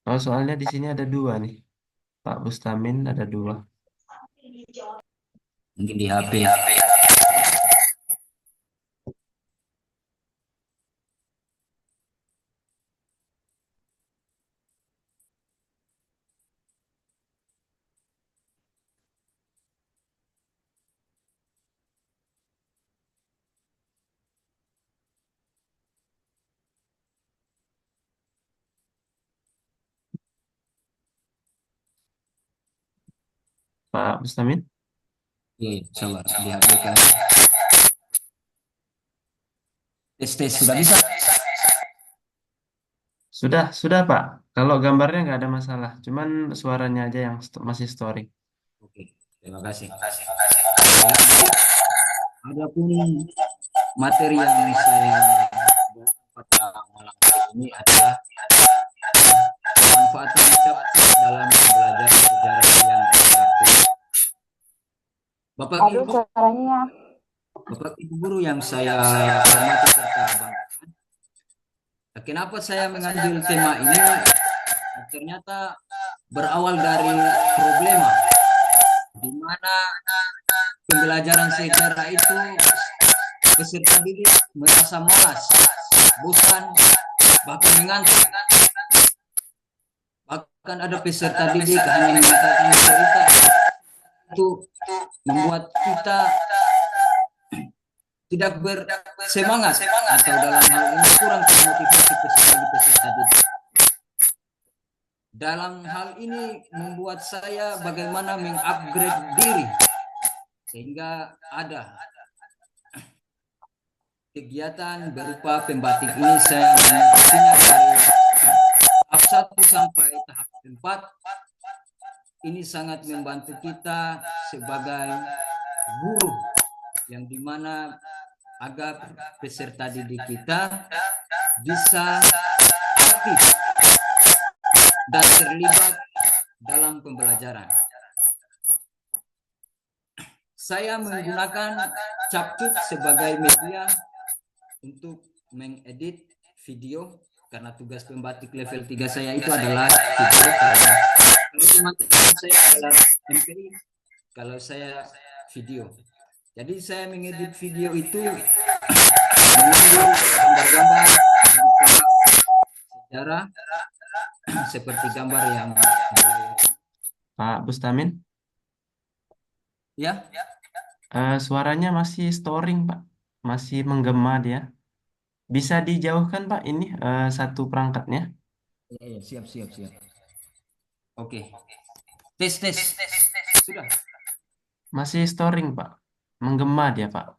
Oh, soalnya di sini ada dua nih. Pak Bustamin ada dua. Mungkin di HP. Pak Bustamin. Oke, coba dihadirkan. Tes sudah bisa. Sudah Pak. Kalau gambarnya nggak ada masalah. Cuman suaranya aja yang masih story. Oke, terima kasih. Ya, adapun materi yang saya buat pada malam hari ini adalah manfaatan capcus dalam belajar sejarah yang interaktif. Bapak Aduh, Ibu, suaranya. Bapak Ibu guru yang saya hormati serta banggakan, kenapa saya mengambil tema ini? Ternyata berawal dari problema di mana pembelajaran sejarah itu peserta didik merasa malas, bosan, bahkan mengantuk. Bahkan ada peserta didik hanya mengatakan cerita itu membuat kita tidak bersemangat atau dalam hal ini kurang termotivasi peserta didik. Dalam hal ini membuat saya bagaimana mengupgrade diri sehingga ada kegiatan berupa pembatik ini. Saya mengikutinya dari tahap 1 sampai tahap 4. Ini sangat membantu kita sebagai guru yang dimana agar peserta didik kita bisa aktif dan terlibat dalam pembelajaran. Saya menggunakan Capcut sebagai media untuk mengedit video karena tugas pembatik level 3 saya itu adalah video. Kalau teman-teman saya adalah MPI, kalau saya video. Jadi saya mengedit video itu mengambil gambar-gambar sejarah seperti gambar yang Pak Bustamin. ya. Suaranya masih storing, Pak. Masih menggema dia. Bisa dijauhkan, Pak, ini satu perangkatnya. Ya, siap. Oke. Tes. Sudah. Masih storing, Pak. Menggema dia, Pak.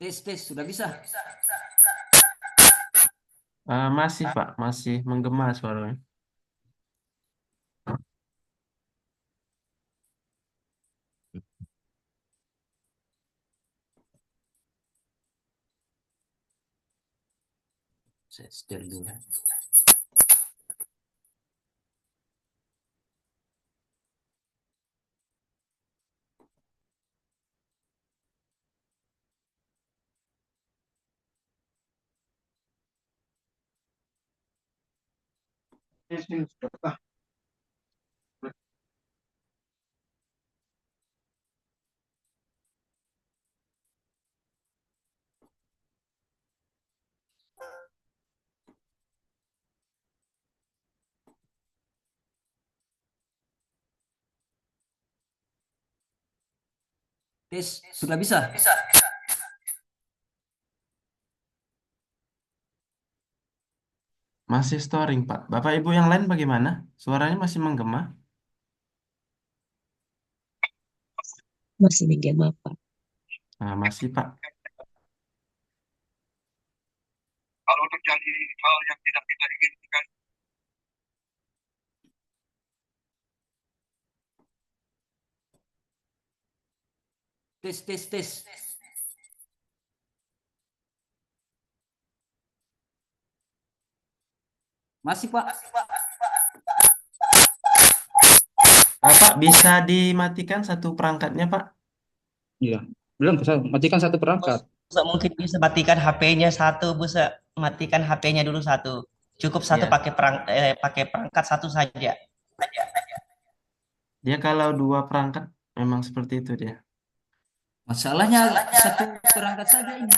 Tes sudah bisa. Masih, Pak. Masih menggema suaranya. Saya setel dulu. Tes sudah bisa. Masih storing, Pak. Bapak Ibu yang lain bagaimana? Suaranya masih menggema? Masih menggema, Pak. Masih, Pak. Kalau terjadi hal yang tidak kita inginkan, Tes. Masih, Pak. Pak, bisa dimatikan satu perangkatnya, Pak? Iya, belum bisa matikan satu perangkat. Mungkin bisa matikan HP-nya satu, bisa matikan HP-nya dulu satu. Cukup satu Iya. pakai perangkat satu saja. Dia kalau dua perangkat memang seperti itu dia. Masalahnya satu perangkat saja ini.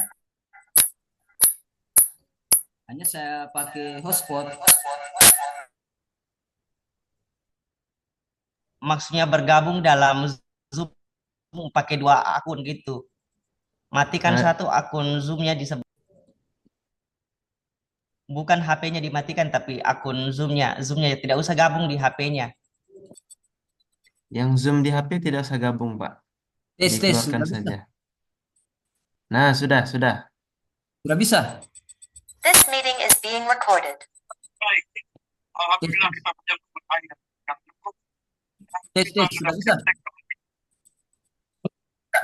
Hanya saya pakai hotspot. maksudnya bergabung dalam Zoom pakai 2 akun gitu. Matikan Nah, satu akun Zoom-nya bukan HP-nya dimatikan tapi akun Zoom-nya. Zoom-nya tidak usah gabung di HP-nya. yang Zoom di HP tidak usah gabung, Pak. Tes, tes, Dikeluarkan sudah bisa. saja. Nah, sudah. Sudah bisa. This meeting is being recorded. Baik. Alhamdulillah kita punya sumber air yang cukup. Tes, Kita tes, sudah sudah bisa. cek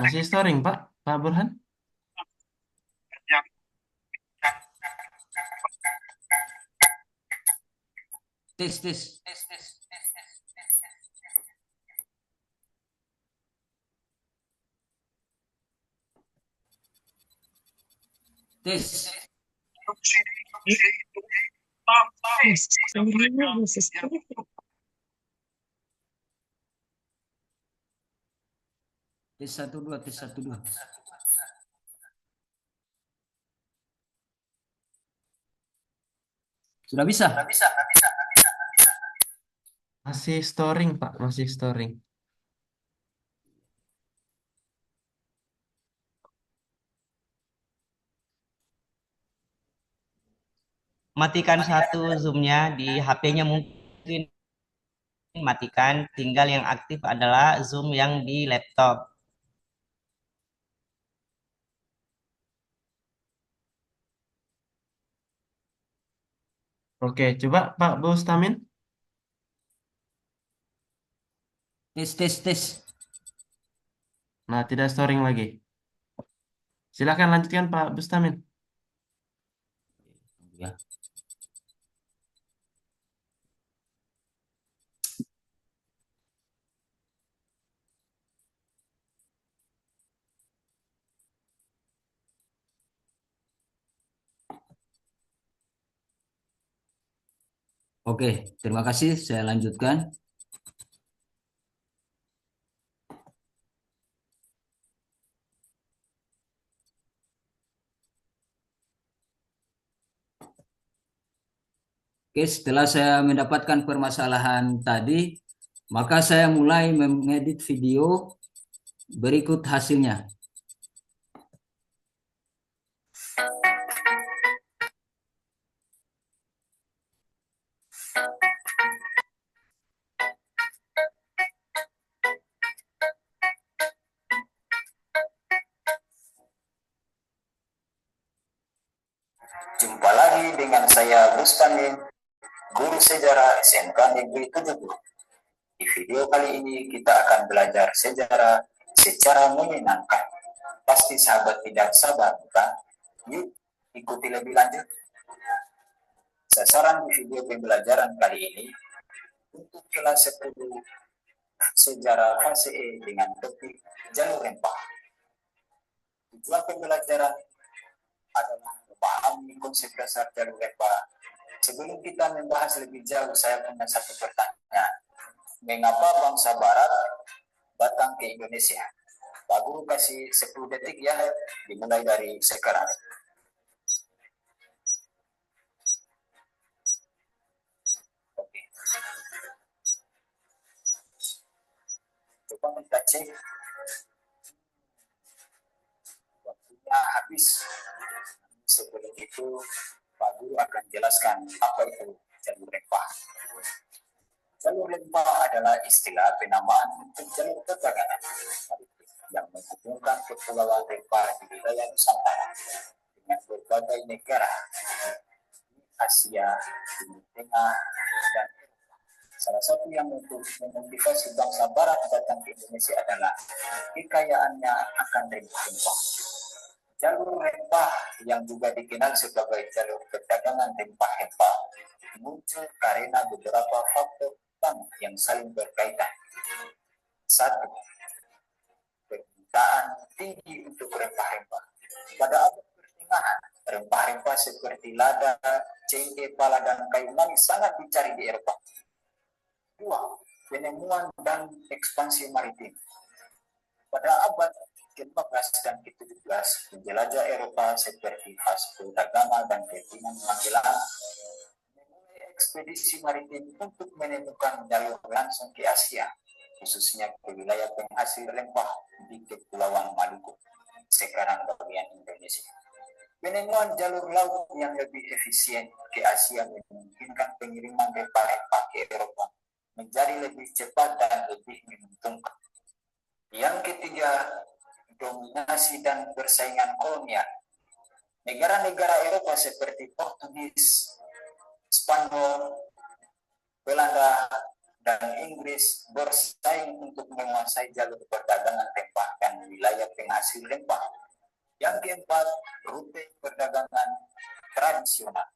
Masih storing, Pak? Pak Burhan? yang Tes, tes. Tes. subsidi Tes 1 2, tes 1 2. Sudah bisa. Masih storing, Pak. Masih storing. Matikan satu Zoom-nya di HP-nya mungkin matikan, tinggal yang aktif adalah Zoom yang di laptop. Oke, coba Pak Bustamin. Tes, tes, tes. Nah, tidak storing lagi. Silakan lanjutkan Pak Bustamin. Ya. Oke, terima kasih. Saya lanjutkan. Oke, setelah saya mendapatkan permasalahan tadi, maka saya mulai mengedit video. Berikut hasilnya. Jumpa lagi dengan saya Bustamin, guru sejarah SMK Negeri 70. Di video kali ini kita akan belajar sejarah secara menyenangkan. Pasti sahabat tidak sabar, bukan? Yuk, ikuti lebih lanjut. Sasaran di video pembelajaran kali ini untuk kelas 10 sejarah fase E dengan topik jalur rempah. Tujuan pembelajaran adalah memahami konsep dasar jalur rempah. Sebelum kita membahas lebih jauh, saya punya satu pertanyaan. Mengapa bangsa Barat datang ke Indonesia? Pak Guru kasih 10 detik ya, dimulai dari sekarang. Oke. Coba kita cek. Waktunya habis. Sebelum itu, Pak Guru akan jelaskan apa itu jalur rempah. Jalur rempah adalah istilah penamaan untuk jalur perdagangan yang menghubungkan kepulauan rempah di wilayah Nusantara dengan berbagai negara di Asia, Timur Tengah, dan Eropa. Salah satu yang memotivasi bangsa Barat datang ke Indonesia adalah kekayaannya akan rempah-rempah. Jalur rempah yang juga dikenal sebagai jalur perdagangan rempah-rempah muncul karena beberapa faktor yang saling berkaitan. 1. Permintaan tinggi untuk rempah-rempah. Pada abad pertengahan, rempah-rempah seperti lada, cengkeh, pala, dan kayu manis sangat dicari di Eropa. 2. Penemuan dan ekspansi maritim. Pada abad ke-14 dan ke-17, penjelajah Eropa seperti Vasco da Gama dan Ferdinand Magellan memulai ekspedisi maritim untuk menemukan jalur langsung ke Asia. khususnya ke wilayah penghasil rempah di Kepulauan Maluku, sekarang bagian Indonesia. Penemuan jalur laut yang lebih efisien ke Asia memungkinkan pengiriman rempah-rempah ke Eropa menjadi lebih cepat dan lebih menguntungkan. Yang ketiga, dominasi dan persaingan kolonial. Negara-negara Eropa seperti Portugis, Spanyol, Belanda, dan Inggris bersaing untuk menguasai jalur perdagangan rempah dan wilayah penghasil rempah. Yang keempat, rute perdagangan tradisional.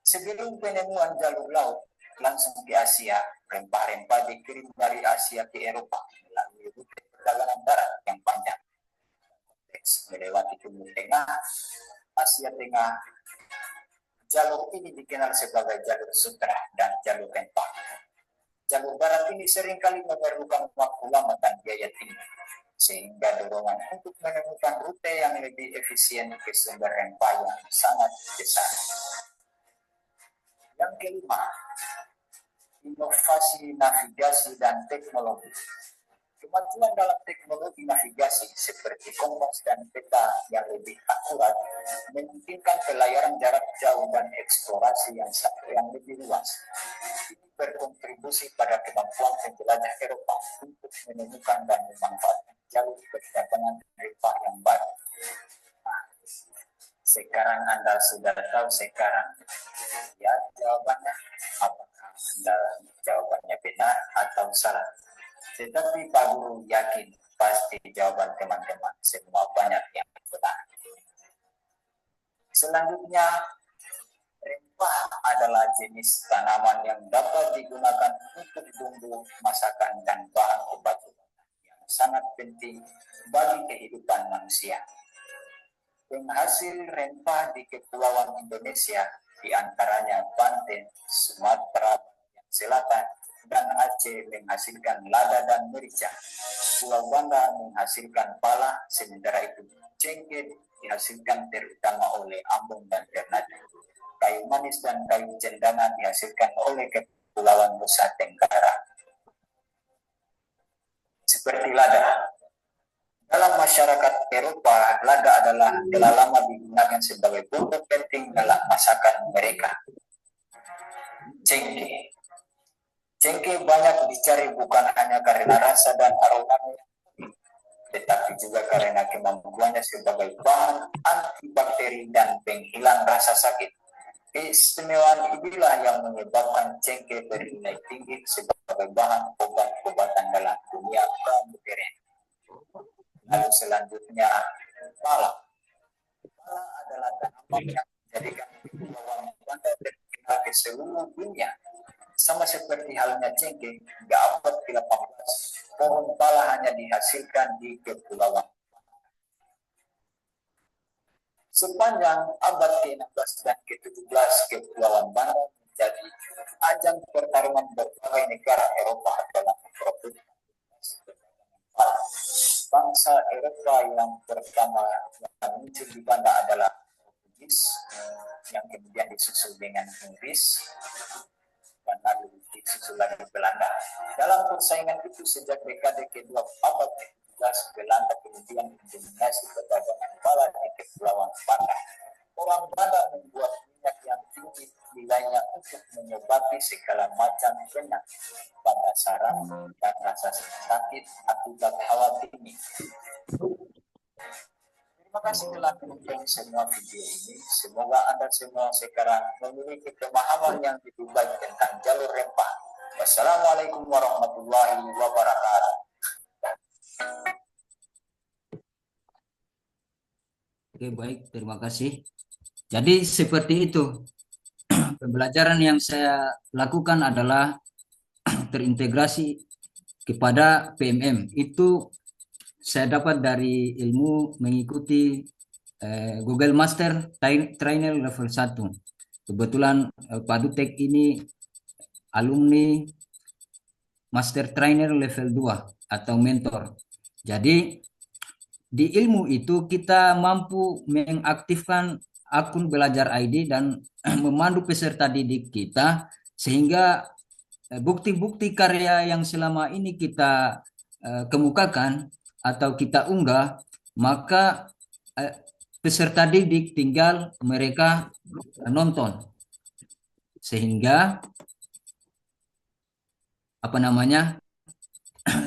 Sebelum penemuan jalur laut langsung ke Asia, rempah-rempah dikirim dari Asia ke Eropa melalui rute perdagangan darat yang panjang. Melewati Timur Tengah, Asia Tengah. Jalur ini dikenal sebagai jalur sutra dan jalur rempah. Jalur darat ini seringkali memerlukan waktu lama dan biaya tinggi, sehingga dorongan untuk menemukan rute yang lebih efisien ke sumber rempah yang sangat besar. Yang kelima, inovasi navigasi dan teknologi. Kemajuan dalam teknologi navigasi seperti kompas dan peta yang lebih akurat memungkinkan pelayaran jarak jauh dan eksplorasi yang lebih luas. Ini berkontribusi pada kemampuan penjelajah Eropa untuk menemukan dan memanfaatkan jalur perdagangan rempah yang baru. Nah, sekarang Anda sudah tahu sekarang ya jawabannya, apakah Anda jawabannya benar atau salah. Tetapi Pak Guru yakin pasti jawaban teman-teman semua banyak yang benar. Selanjutnya, rempah adalah jenis tanaman yang dapat digunakan untuk bumbu masakan dan bahan obat-obatan yang sangat penting bagi kehidupan manusia. Penghasil rempah di Kepulauan Indonesia, di antaranya Banten, Sumatera Selatan, dan Aceh menghasilkan lada dan merica. Pulau Banda menghasilkan pala, sementara itu cengkeh dihasilkan terutama oleh Ambon dan Ternate. Kayu manis dan kayu cendana dihasilkan oleh Kepulauan Nusa Tenggara. Seperti lada. Dalam masyarakat Eropa, lada adalah telah lama digunakan sebagai bumbu penting dalam masakan mereka. Cengkeh. Cengkeh banyak dicari bukan hanya karena rasa dan aromanya, tetapi juga karena kemampuannya sebagai bahan antibakteri dan penghilang rasa sakit. Keistimewaan inilah yang menyebabkan cengkeh bernilai tinggi sebagai bahan obat-obatan dalam dunia pramodern. Lalu selanjutnya, pala. Pala adalah tanaman yang menjadikan Kepulauan Banda terkenal ke seluruh dunia. Sama seperti halnya cengkeh, hingga abad ke-18, pohon pala hanya dihasilkan di Kepulauan. Sepanjang abad ke-16 dan ke-17, Kepulauan Banda menjadi ajang pertarungan berbagai negara Eropa dalam memperebutkan pala. Bangsa Eropa yang pertama yang muncul di Banda adalah Portugis, yang kemudian disusul dengan Inggris, dan lalu disusul lagi Belanda. Dalam persaingan itu sejak dekade kedua abad ke-17, Belanda kemudian mendominasi perdagangan pala di Kepulauan Banda. Orang Banda membuat minyak yang tinggi nilainya untuk menyebabkan segala macam penyakit pada saraf dan rasa sakit akibat hawa tinggi. Terima kasih telah menonton semua video ini. Semoga Anda semua sekarang memiliki pemahaman yang lebih baik tentang jalur rempah. Wassalamualaikum warahmatullahi wabarakatuh. Oke, baik, terima kasih. Jadi seperti itu. Pembelajaran yang saya lakukan adalah terintegrasi kepada PMM. Itu saya dapat dari ilmu mengikuti Google Master Trainer level 1. Kebetulan Pak Dutek ini alumni Master Trainer level 2 atau mentor. Jadi di ilmu itu kita mampu mengaktifkan akun belajar ID dan memandu peserta didik kita sehingga bukti-bukti karya yang selama ini kita kemukakan atau kita unggah, maka peserta didik tinggal mereka nonton, sehingga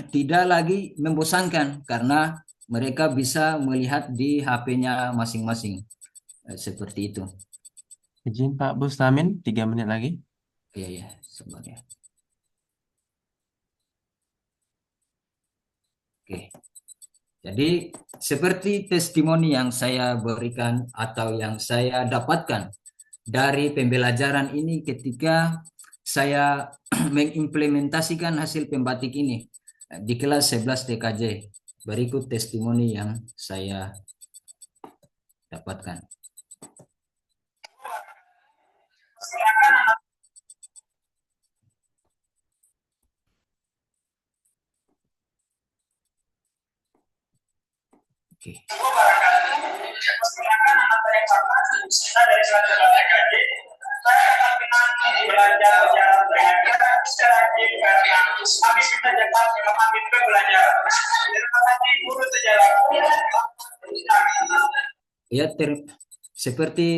tidak lagi membosankan karena mereka bisa melihat di HP-nya masing-masing. Seperti itu. Izin Pak Bustamin, 3 menit lagi. Iya, sebenarnya. Oke. Jadi seperti testimoni yang saya berikan atau yang saya dapatkan dari pembelajaran ini ketika saya mengimplementasikan hasil pembatik ini di kelas 11 TKJ. Berikut testimoni yang saya dapatkan. Oke. Silakan anak informasi kita dari selanjutnya TKJ. Saya akan belajar jarak belajar secara aktif karena kami bisa dapat memahami pembelajaran. Terima kasih guru sejarah. Ya, seperti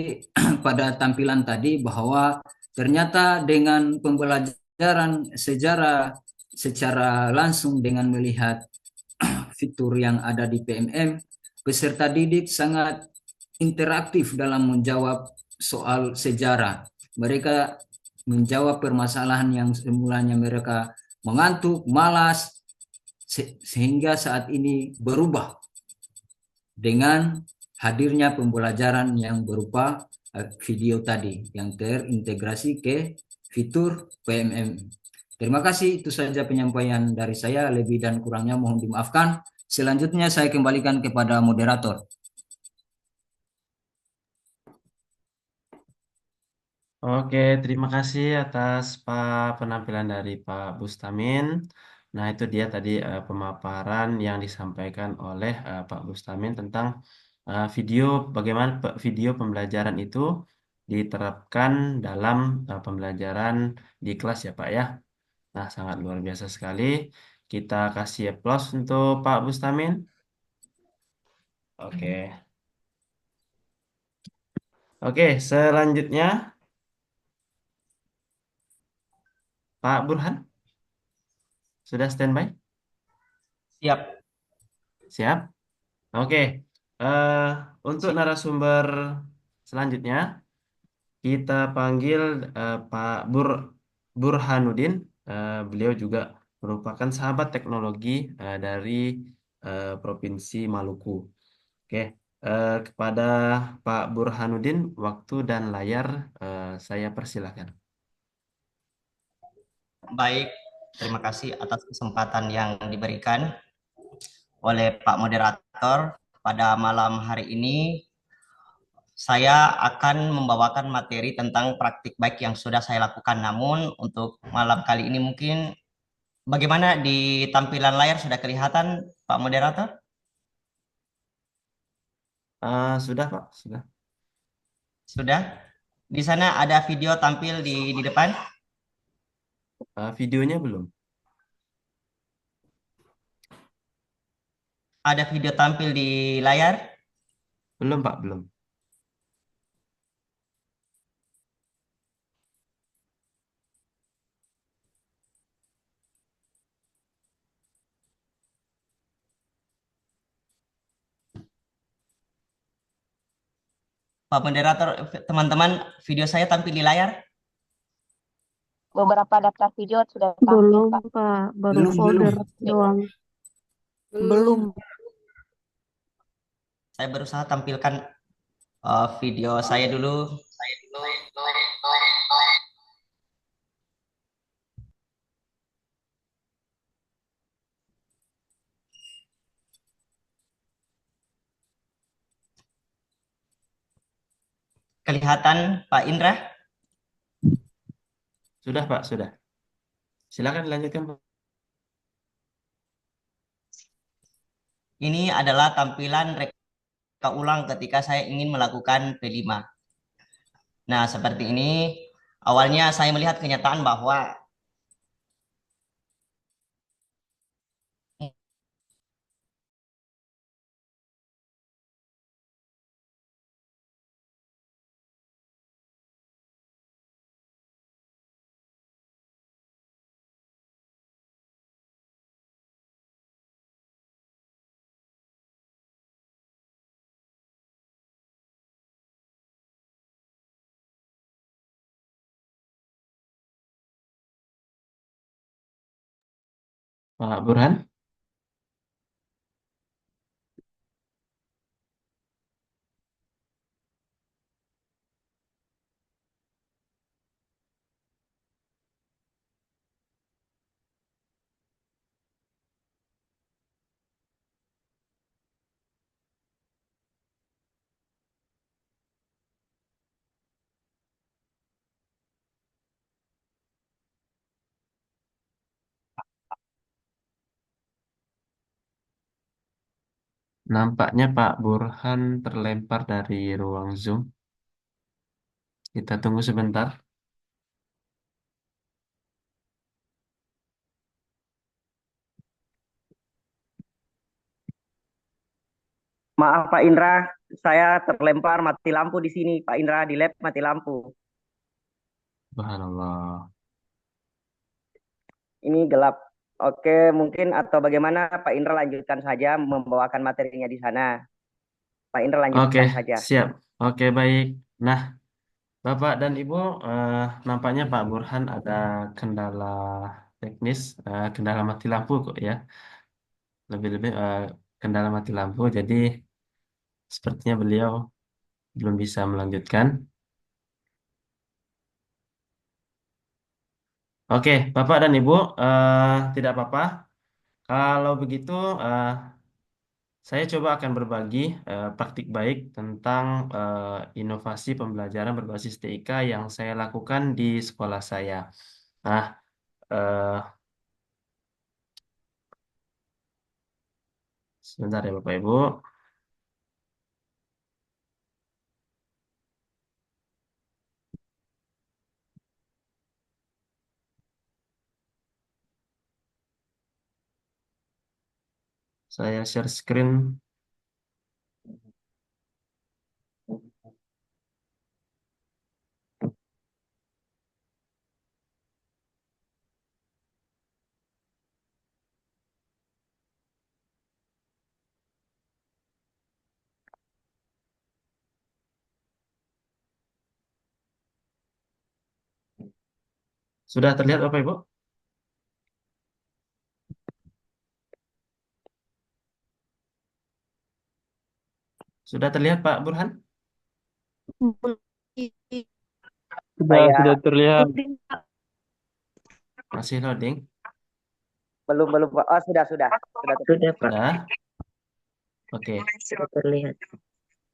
pada tampilan tadi bahwa ternyata dengan pembelajaran sejarah secara langsung dengan melihat fitur yang ada di PMM, peserta didik sangat interaktif dalam menjawab soal sejarah. Mereka menjawab permasalahan yang semulanya mereka mengantuk, malas, sehingga saat ini berubah dengan hadirnya pembelajaran yang berupa video tadi yang terintegrasi ke fitur PMM. Terima kasih, itu saja penyampaian dari saya. Lebih dan kurangnya mohon dimaafkan. Selanjutnya saya kembalikan kepada moderator. Oke, terima kasih atas penampilan dari Pak Bustamin. Nah, itu dia tadi pemaparan yang disampaikan oleh Pak Bustamin tentang video bagaimana video pembelajaran itu diterapkan dalam pembelajaran di kelas ya Pak ya. Nah, sangat luar biasa sekali. Kita kasih aplaus untuk Pak Bustamin. Oke. Oke, selanjutnya Pak Burhan. Sudah standby? Siap. Siap? Oke. Untuk narasumber selanjutnya, kita panggil Pak Burhanuddin. Beliau juga merupakan sahabat teknologi dari Provinsi Maluku. Oke. Kepada Pak Burhanuddin, waktu dan layar saya persilakan. Baik, terima kasih atas kesempatan yang diberikan oleh Pak Moderator. Pada malam hari ini, saya akan membawakan materi tentang praktik baik yang sudah saya lakukan. Namun, untuk malam kali ini mungkin bagaimana di tampilan layar sudah kelihatan, Pak Moderator? Sudah, Pak. Sudah. Sudah? Di sana ada video tampil di depan? Videonya belum. Ada video tampil di layar? Belum, Pak. Belum. Pak Moderator, teman-teman, video saya tampil di layar? Beberapa daftar video sudah tampil, Belum, Pak. Pak. Baru Belum. folder doang. Belum. Saya berusaha tampilkan video saya dulu. Kelihatan Pak Indra? Sudah, Pak. Sudah. Silakan dilanjutkan, Pak. Ini adalah tampilan reka ulang ketika saya ingin melakukan P5. Nah, seperti ini. Awalnya saya melihat kenyataan bahwa Pak Burhan? Nampaknya Pak Burhan terlempar dari ruang Zoom. Kita tunggu sebentar. Maaf Pak Indra, saya terlempar mati lampu di sini. Pak Indra di lab mati lampu. Subhanallah. Ini gelap. Oke, mungkin atau bagaimana Pak Indra lanjutkan saja membawakan materinya di sana. Pak Indra Oke, lanjutkan saja. siap. Oke, baik. Nah, Bapak dan Ibu, nampaknya Pak Burhan ada kendala teknis, kendala mati lampu kok ya. Lebih-lebih kendala mati lampu, jadi sepertinya beliau belum bisa melanjutkan. Oke, Bapak dan Ibu, tidak apa-apa. Kalau begitu, saya coba akan berbagi praktik baik tentang inovasi pembelajaran berbasis TIK yang saya lakukan di sekolah saya. Nah, eh, sebentar ya Bapak Ibu. Saya share screen. Sudah terlihat Bapak Ibu? Sudah terlihat Pak Burhan? Sudah Saya terlihat. Masih loading? belum Pak. Oh, sudah Sudah, Pak. Sudah? Oke. Sudah terlihat.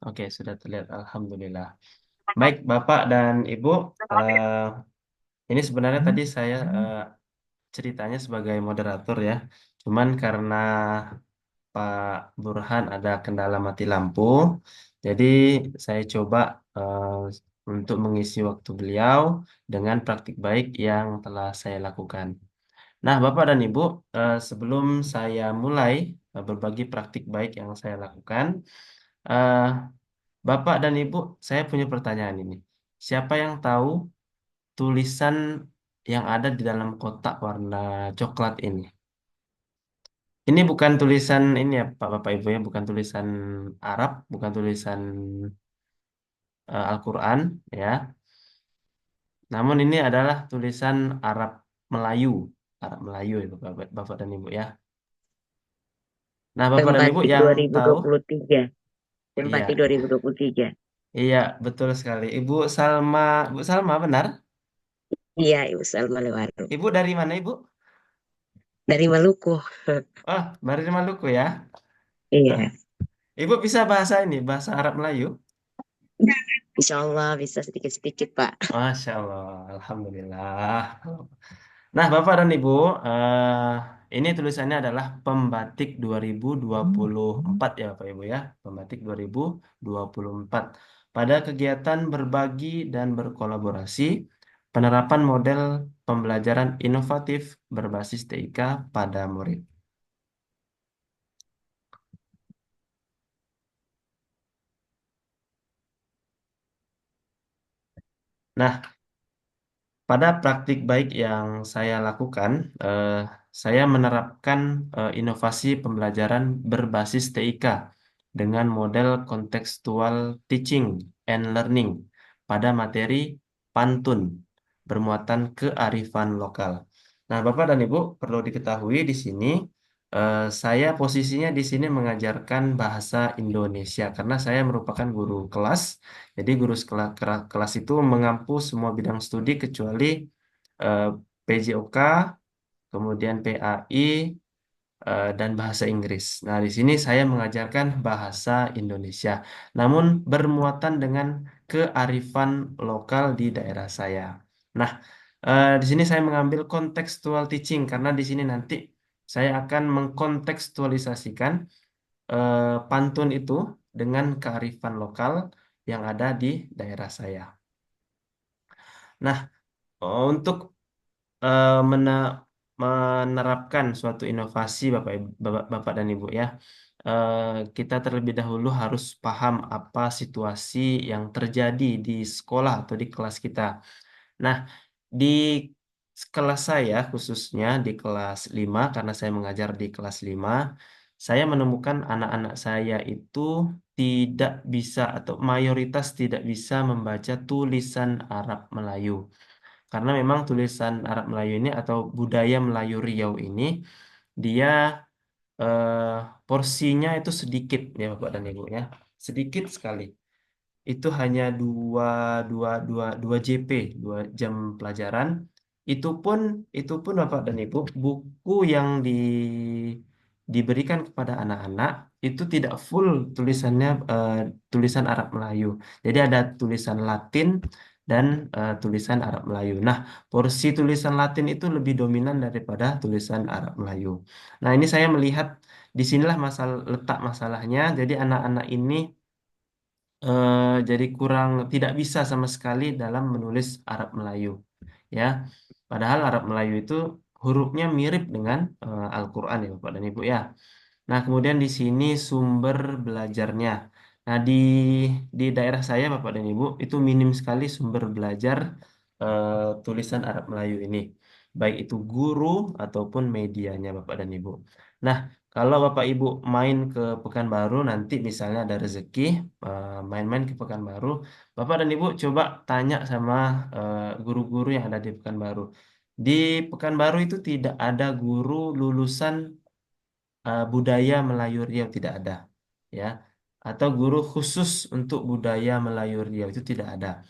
Oke, sudah terlihat. Alhamdulillah. Baik, Bapak dan Ibu, ini sebenarnya tadi saya ceritanya sebagai moderator ya. Cuman karena Pak Burhan ada kendala mati lampu, jadi saya coba eh, untuk mengisi waktu beliau dengan praktik baik yang telah saya lakukan. Nah, Bapak dan Ibu, sebelum saya mulai berbagi praktik baik yang saya lakukan, eh, Bapak dan Ibu, saya punya pertanyaan ini. Siapa yang tahu tulisan yang ada di dalam kotak warna coklat ini? Ini bukan tulisan ini ya, Pak Bapak Ibu ya, bukan tulisan Arab, bukan tulisan Al-Quran ya. Namun ini adalah tulisan Arab Melayu, Arab Melayu ya Bapak, Bapak dan Ibu ya. Nah, Bapak dan Ibu Batik yang tahu, 2023. Batik iya, 2023. iya betul sekali. Bu Salma benar? Iya, Ibu Salma Lewaru. Ibu dari mana Ibu? Dari Maluku. Oh, dari Maluku ya. Iya. Ibu bisa bahasa ini, bahasa Arab Melayu? Insya Allah bisa sedikit-sedikit, Pak. Masya Allah, Alhamdulillah. Nah, Bapak dan Ibu, ini tulisannya adalah Pembatik 2024 ya Bapak Ibu ya. Pembatik 2024. Pada kegiatan berbagi dan berkolaborasi, penerapan model pembelajaran inovatif berbasis TIK pada murid. Nah, pada praktik baik yang saya lakukan, saya menerapkan inovasi pembelajaran berbasis TIK dengan model contextual teaching and learning pada materi pantun bermuatan kearifan lokal. Nah, Bapak dan Ibu perlu diketahui di sini saya posisinya di sini mengajarkan bahasa Indonesia karena saya merupakan guru kelas. Jadi guru kelas itu mengampu semua bidang studi kecuali eh, PJOK, kemudian PAI, dan bahasa Inggris. Nah, di sini saya mengajarkan bahasa Indonesia, namun bermuatan dengan kearifan lokal di daerah saya. Nah, di sini saya mengambil contextual teaching karena di sini nanti saya akan mengkontekstualisasikan pantun itu dengan kearifan lokal yang ada di daerah saya. Nah, untuk menerapkan suatu inovasi Bapak dan Ibu ya. Kita terlebih dahulu harus paham apa situasi yang terjadi di sekolah atau di kelas kita. Nah, di kelas saya khususnya di kelas 5 karena saya mengajar di kelas 5, saya menemukan anak-anak saya itu tidak bisa atau mayoritas tidak bisa membaca tulisan Arab Melayu. Karena memang tulisan Arab Melayu ini atau budaya Melayu Riau ini dia eh, porsinya itu sedikit ya Bapak dan Ibu ya. Sedikit sekali. Itu hanya dua JP, 2 jam pelajaran. Itu pun Bapak dan Ibu buku yang diberikan kepada anak-anak itu tidak full tulisannya tulisan Arab Melayu. Jadi ada tulisan Latin dan tulisan Arab Melayu. Nah, porsi tulisan Latin itu lebih dominan daripada tulisan Arab Melayu. Nah, ini saya melihat disinilah letak masalahnya. Jadi anak-anak ini jadi kurang tidak bisa sama sekali dalam menulis Arab Melayu. Ya, padahal Arab Melayu itu hurufnya mirip dengan Al-Quran ya Bapak dan Ibu ya. Nah, kemudian di sini sumber belajarnya. Nah, di daerah saya, Bapak dan Ibu, itu minim sekali sumber belajar tulisan Arab Melayu ini. Baik itu guru ataupun medianya, Bapak dan Ibu. Nah, kalau Bapak Ibu main ke Pekanbaru, nanti misalnya ada rezeki, main-main ke Pekanbaru, Bapak dan Ibu coba tanya sama guru-guru yang ada di Pekanbaru. Di Pekanbaru itu tidak ada guru lulusan budaya Melayu Riau tidak ada ya atau guru khusus untuk budaya Melayu Riau itu tidak ada.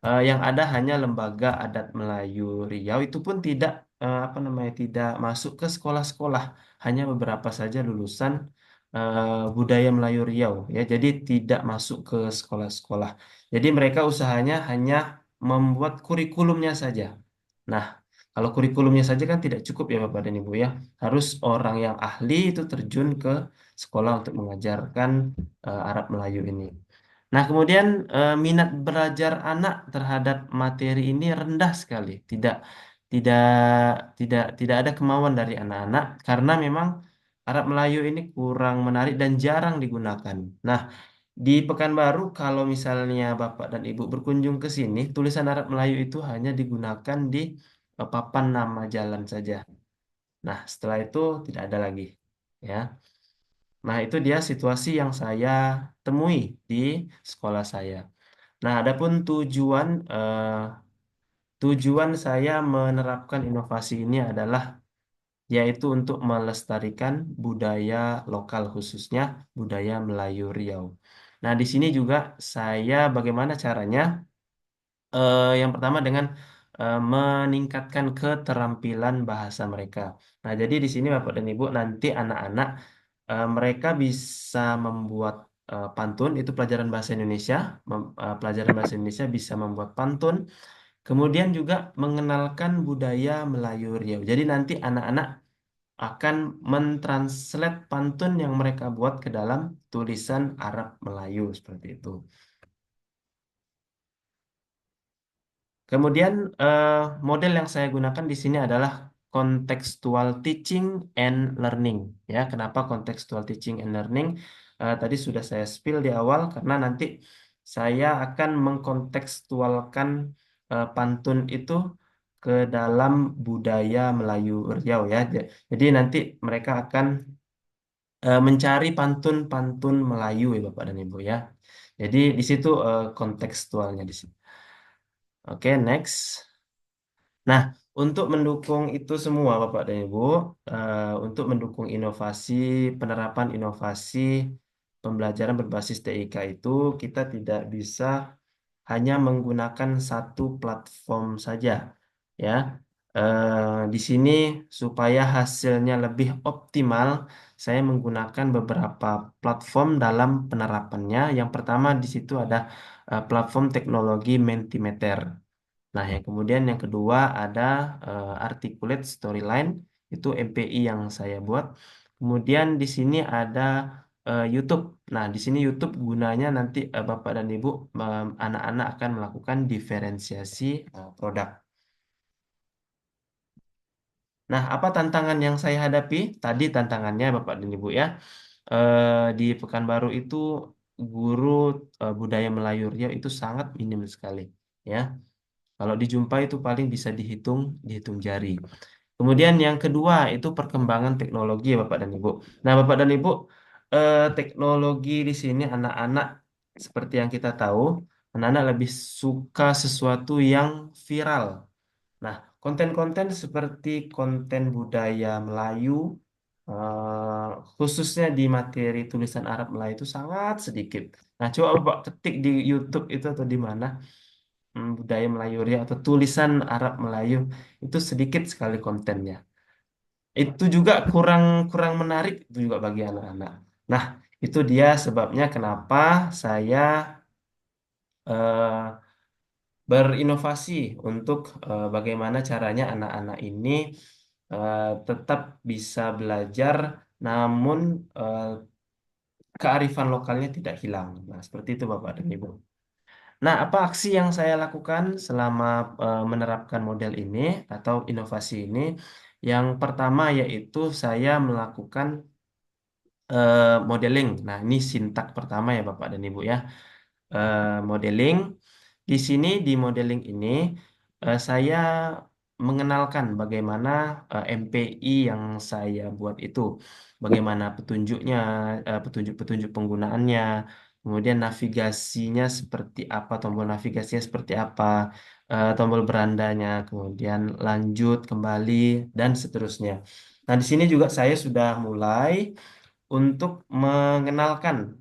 Yang ada hanya lembaga adat Melayu Riau itu pun tidak apa namanya tidak masuk ke sekolah-sekolah, hanya beberapa saja lulusan budaya Melayu Riau ya, jadi tidak masuk ke sekolah-sekolah. Jadi mereka usahanya hanya membuat kurikulumnya saja. Nah, kalau kurikulumnya saja kan tidak cukup ya Bapak dan Ibu ya, harus orang yang ahli itu terjun ke sekolah untuk mengajarkan Arab Melayu ini. Nah, kemudian minat belajar anak terhadap materi ini rendah sekali. Tidak tidak ada kemauan dari anak-anak karena memang Arab Melayu ini kurang menarik dan jarang digunakan. Nah, di Pekanbaru kalau misalnya Bapak dan Ibu berkunjung ke sini, tulisan Arab Melayu itu hanya digunakan di papan nama jalan saja. Nah, setelah itu tidak ada lagi. Ya. Nah, itu dia situasi yang saya temui di sekolah saya. Nah, adapun tujuan saya menerapkan inovasi ini adalah yaitu untuk melestarikan budaya lokal khususnya budaya Melayu Riau. Nah, di sini juga saya bagaimana caranya? Yang pertama dengan meningkatkan keterampilan bahasa mereka. Nah, jadi di sini Bapak dan Ibu nanti anak-anak mereka bisa membuat pantun itu pelajaran bahasa Indonesia, pelajaran bahasa Indonesia bisa membuat pantun, kemudian juga mengenalkan budaya Melayu Riau. Jadi nanti anak-anak akan mentranslate pantun yang mereka buat ke dalam tulisan Arab Melayu seperti itu. Kemudian eh, model yang saya gunakan di sini adalah contextual teaching and learning. Ya, kenapa contextual teaching and learning? Tadi sudah saya spill di awal karena nanti saya akan mengkontekstualkan pantun itu ke dalam budaya Melayu Riau ya. Jadi nanti mereka akan mencari pantun-pantun Melayu ya Bapak dan Ibu ya. Jadi di situ kontekstualnya di situ. Oke, next. Nah, Untuk mendukung itu semua, Bapak dan Ibu, untuk mendukung inovasi, penerapan inovasi pembelajaran berbasis TIK itu, kita tidak bisa hanya menggunakan satu platform saja, ya. Di sini supaya hasilnya lebih optimal, saya menggunakan beberapa platform dalam penerapannya. Yang pertama di situ ada platform teknologi Mentimeter. Nah, yang kemudian yang kedua ada Articulate Storyline, itu MPI yang saya buat. Kemudian di sini ada YouTube. Nah, di sini YouTube gunanya nanti Bapak dan Ibu, anak-anak akan melakukan diferensiasi produk. Nah, apa tantangan yang saya hadapi? Tadi tantangannya Bapak dan Ibu ya, di Pekanbaru itu guru budaya Melayu Riau itu sangat minim sekali, ya. Kalau dijumpai itu paling bisa dihitung jari. Kemudian yang kedua itu perkembangan teknologi ya Bapak dan Ibu. Nah, Bapak dan Ibu, teknologi di sini anak-anak seperti yang kita tahu, anak-anak lebih suka sesuatu yang viral. Nah, konten-konten seperti konten budaya Melayu, khususnya di materi tulisan Arab Melayu itu sangat sedikit. Nah, coba Bapak ketik di YouTube itu atau di mana, budaya Melayu Riau atau tulisan Arab Melayu, itu sedikit sekali kontennya. Itu juga kurang kurang menarik itu juga bagi anak-anak. Nah, itu dia sebabnya kenapa saya eh, berinovasi untuk bagaimana caranya anak-anak ini tetap bisa belajar, namun eh, kearifan lokalnya tidak hilang. Nah, seperti itu Bapak dan Ibu. Nah, apa aksi yang saya lakukan selama menerapkan model ini atau inovasi ini? Yang pertama yaitu saya melakukan modeling. Nah, ini sintak pertama ya Bapak dan Ibu ya. Modeling. Di sini di modeling ini saya mengenalkan bagaimana MPI yang saya buat itu, bagaimana petunjuknya, petunjuk-petunjuk penggunaannya, kemudian navigasinya seperti apa, tombol navigasinya seperti apa, tombol berandanya, kemudian lanjut kembali dan seterusnya. Nah, di sini juga saya sudah mulai untuk mengenalkan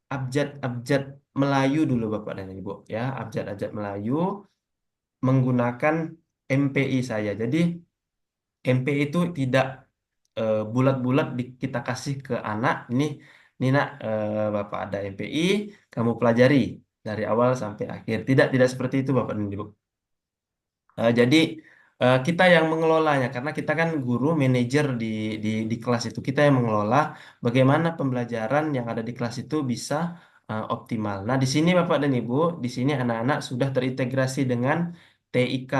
abjad-abjad Melayu dulu Bapak dan Ibu ya, abjad-abjad Melayu menggunakan MPI saya. Jadi MPI itu tidak bulat-bulat kita kasih ke anak, ini nak, Bapak ada MPI, kamu pelajari dari awal sampai akhir. Tidak seperti itu Bapak dan Ibu. Jadi kita yang mengelolanya karena kita kan guru manajer di kelas itu, kita yang mengelola bagaimana pembelajaran yang ada di kelas itu bisa optimal. Nah, di sini Bapak dan Ibu, di sini anak-anak sudah terintegrasi dengan TIK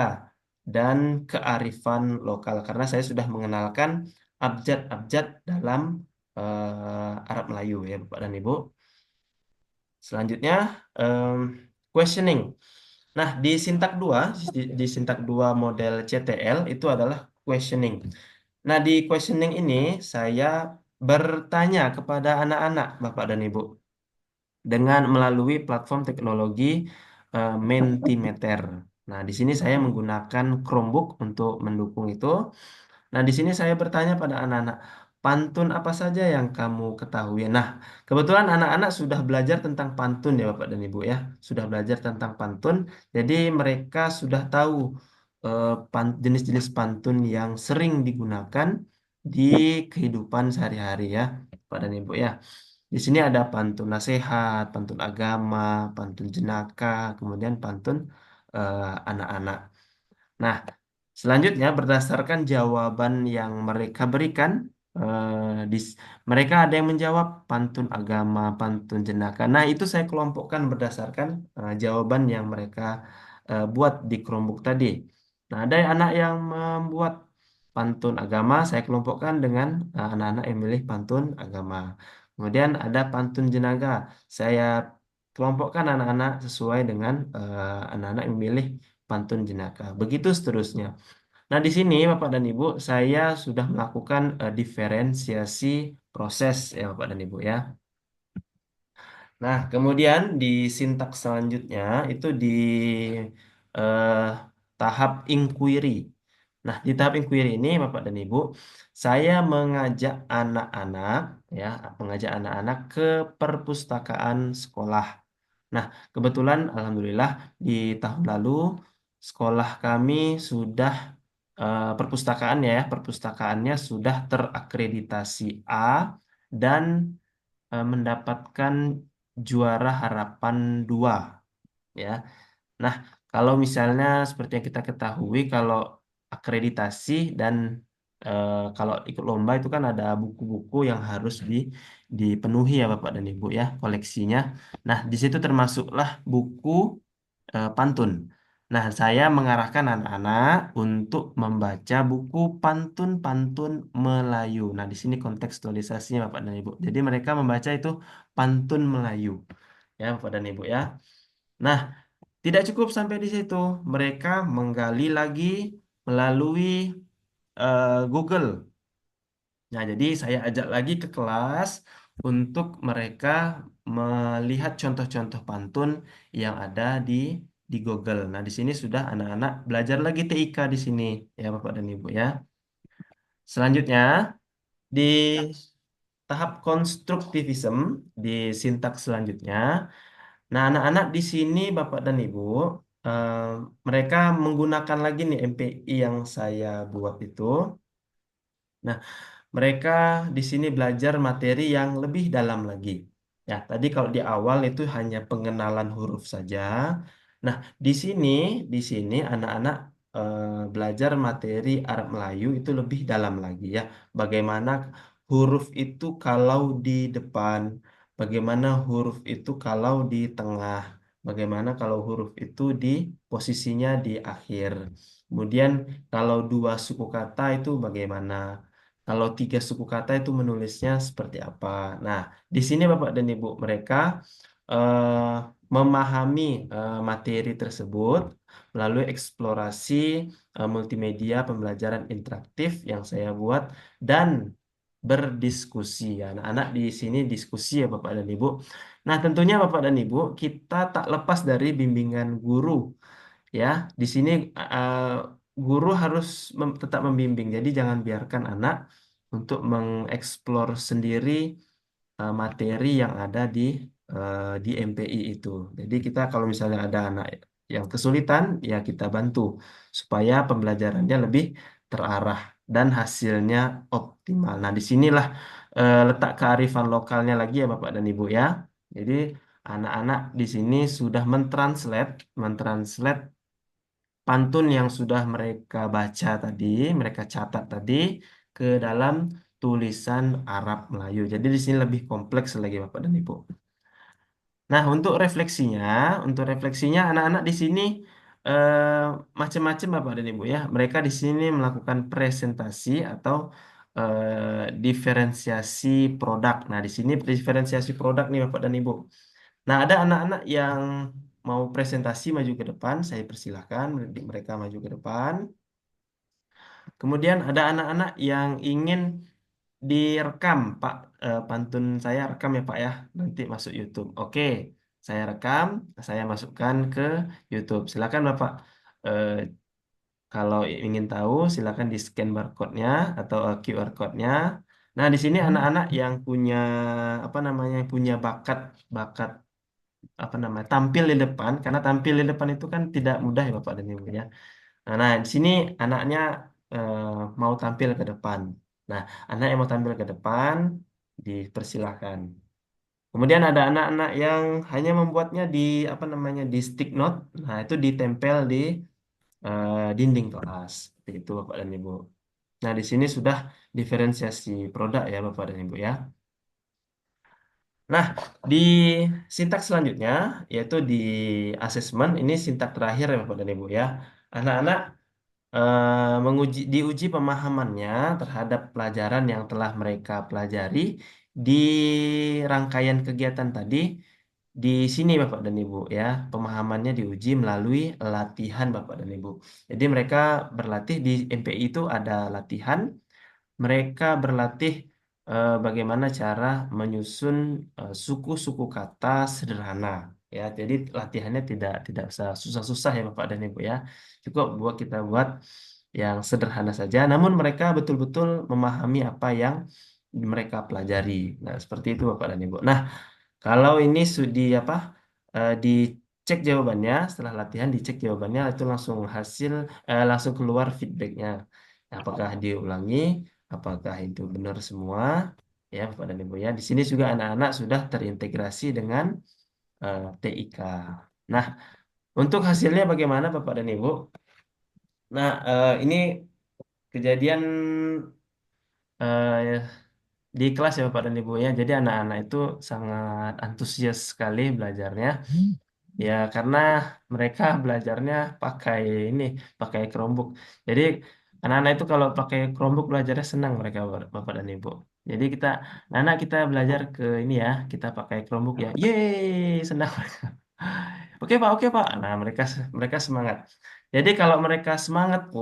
dan kearifan lokal karena saya sudah mengenalkan abjad-abjad dalam Arab Melayu ya Bapak dan Ibu. Selanjutnya questioning. Nah, di sintak 2 model CTL itu adalah questioning. Nah, di questioning ini saya bertanya kepada anak-anak, Bapak dan Ibu, dengan melalui platform teknologi Mentimeter. Nah, di sini saya menggunakan Chromebook untuk mendukung itu. Nah, di sini saya bertanya pada anak-anak, pantun apa saja yang kamu ketahui? Nah, kebetulan anak-anak sudah belajar tentang pantun ya Bapak dan Ibu ya. Sudah belajar tentang pantun, jadi mereka sudah tahu jenis-jenis pantun yang sering digunakan di kehidupan sehari-hari ya, Bapak dan Ibu ya. Di sini ada pantun nasihat, pantun agama, pantun jenaka, kemudian pantun anak-anak. Nah, selanjutnya berdasarkan jawaban yang mereka berikan, mereka ada yang menjawab pantun agama, pantun jenaka. Nah, itu saya kelompokkan berdasarkan jawaban yang mereka buat di Chromebook tadi. Nah, ada anak yang membuat pantun agama, saya kelompokkan dengan anak-anak yang milih pantun agama. Kemudian ada pantun jenaga, saya kelompokkan anak-anak sesuai dengan anak-anak yang milih pantun jenaka. Begitu seterusnya. Nah, di sini Bapak dan Ibu, saya sudah melakukan diferensiasi proses ya Bapak dan Ibu ya. Nah, kemudian di sintaks selanjutnya itu di eh, tahap inquiry. Nah, di tahap inquiry ini, Bapak dan Ibu, saya mengajak anak-anak ke perpustakaan sekolah. Nah, kebetulan Alhamdulillah di tahun lalu sekolah kami sudah perpustakaannya sudah terakreditasi A dan mendapatkan juara harapan 2 ya. Nah, kalau misalnya seperti yang kita ketahui kalau akreditasi dan kalau ikut lomba itu kan ada buku-buku yang harus dipenuhi ya Bapak dan Ibu ya koleksinya. Nah, di situ termasuklah buku pantun. Nah, saya mengarahkan anak-anak untuk membaca buku pantun-pantun Melayu. Nah, di sini kontekstualisasinya Bapak dan Ibu. Jadi mereka membaca itu pantun Melayu. Ya, Bapak dan Ibu ya. Nah, tidak cukup sampai di situ. Mereka menggali lagi melalui Google. Nah, jadi saya ajak lagi ke kelas untuk mereka melihat contoh-contoh pantun yang ada di Google. Nah, di sini sudah anak-anak belajar lagi TIK di sini, ya Bapak dan Ibu ya. Selanjutnya di tahap konstruktivism di sintaks selanjutnya. Nah, anak-anak di sini Bapak dan Ibu eh, mereka menggunakan lagi nih MPI yang saya buat itu. Nah, mereka di sini belajar materi yang lebih dalam lagi. Ya, tadi kalau di awal itu hanya pengenalan huruf saja. Nah, di sini anak-anak belajar materi Arab Melayu itu lebih dalam lagi ya. Bagaimana huruf itu kalau di depan, bagaimana huruf itu kalau di tengah, bagaimana kalau huruf itu di posisinya di akhir. Kemudian kalau dua suku kata itu bagaimana? Kalau tiga suku kata itu menulisnya seperti apa? Nah, di sini Bapak dan Ibu mereka eh, memahami materi tersebut melalui eksplorasi multimedia pembelajaran interaktif yang saya buat dan berdiskusi. Ya, anak-anak di sini diskusi ya Bapak dan Ibu. Nah, tentunya Bapak dan Ibu kita tak lepas dari bimbingan guru. Ya, di sini guru harus tetap membimbing. Jadi jangan biarkan anak untuk mengeksplor sendiri materi yang ada di MPI itu. Jadi kita kalau misalnya ada anak yang kesulitan, ya kita bantu supaya pembelajarannya lebih terarah dan hasilnya optimal. Nah, disinilah letak kearifan lokalnya lagi ya Bapak dan Ibu ya. Jadi anak-anak di sini sudah mentranslate pantun yang sudah mereka baca tadi, mereka catat tadi ke dalam tulisan Arab Melayu. Jadi di sini lebih kompleks lagi Bapak dan Ibu. Nah, untuk refleksinya anak-anak di sini eh, macam-macam Bapak dan Ibu ya. Mereka di sini melakukan presentasi atau diferensiasi produk. Nah, di sini diferensiasi produk nih Bapak dan Ibu. Nah, ada anak-anak yang mau presentasi maju ke depan, saya persilahkan mereka maju ke depan. Kemudian ada anak-anak yang ingin direkam, Pak. Pantun saya rekam ya, Pak ya. Nanti masuk YouTube. Oke, saya rekam, saya masukkan ke YouTube. Silakan Bapak. Eh, Kalau ingin tahu, silakan di scan barcode-nya atau QR code-nya. Nah, di sini anak-anak yang punya apa namanya, punya bakat bakat apa namanya tampil di depan karena tampil di depan itu kan tidak mudah ya Bapak dan Ibu ya. Nah, di sini anaknya eh, mau tampil ke depan. Nah, anak yang mau tampil ke depan dipersilahkan. Kemudian ada anak-anak yang hanya membuatnya di apa namanya di stick note. Nah, itu ditempel di dinding kelas. Seperti itu Bapak dan Ibu. Nah, di sini sudah diferensiasi produk ya Bapak dan Ibu ya. Nah, di sintak selanjutnya, yaitu di asesmen, ini sintak terakhir ya Bapak dan Ibu ya. Anak-anak diuji pemahamannya terhadap pelajaran yang telah mereka pelajari di rangkaian kegiatan tadi. Di sini Bapak dan Ibu ya, pemahamannya diuji melalui latihan Bapak dan Ibu. Jadi mereka berlatih di MPI itu ada latihan, mereka berlatih bagaimana cara menyusun suku-suku kata sederhana. ya. Jadi latihannya tidak usah susah-susah ya Bapak dan Ibu ya. Cukup kita buat yang sederhana saja, namun mereka betul-betul memahami apa yang mereka pelajari. Nah, seperti itu Bapak dan Ibu. Nah, kalau ini dicek jawabannya setelah latihan, dicek jawabannya itu langsung keluar feedbacknya. Apakah diulangi, apakah itu benar semua, ya Bapak dan Ibu ya. Di sini juga anak-anak sudah terintegrasi dengan TIK. Nah, untuk hasilnya bagaimana Bapak dan Ibu? Nah, ini kejadian eh, di kelas ya Bapak dan Ibu ya. Jadi anak-anak itu sangat antusias sekali belajarnya. Ya, karena mereka belajarnya pakai Chromebook. Jadi anak-anak itu kalau pakai Chromebook belajarnya senang mereka Bapak dan Ibu. Jadi anak kita belajar ke ini ya, kita pakai Chromebook ya. Yeay, senang mereka. Oke Pak. Nah, mereka mereka semangat. Jadi kalau mereka semangat,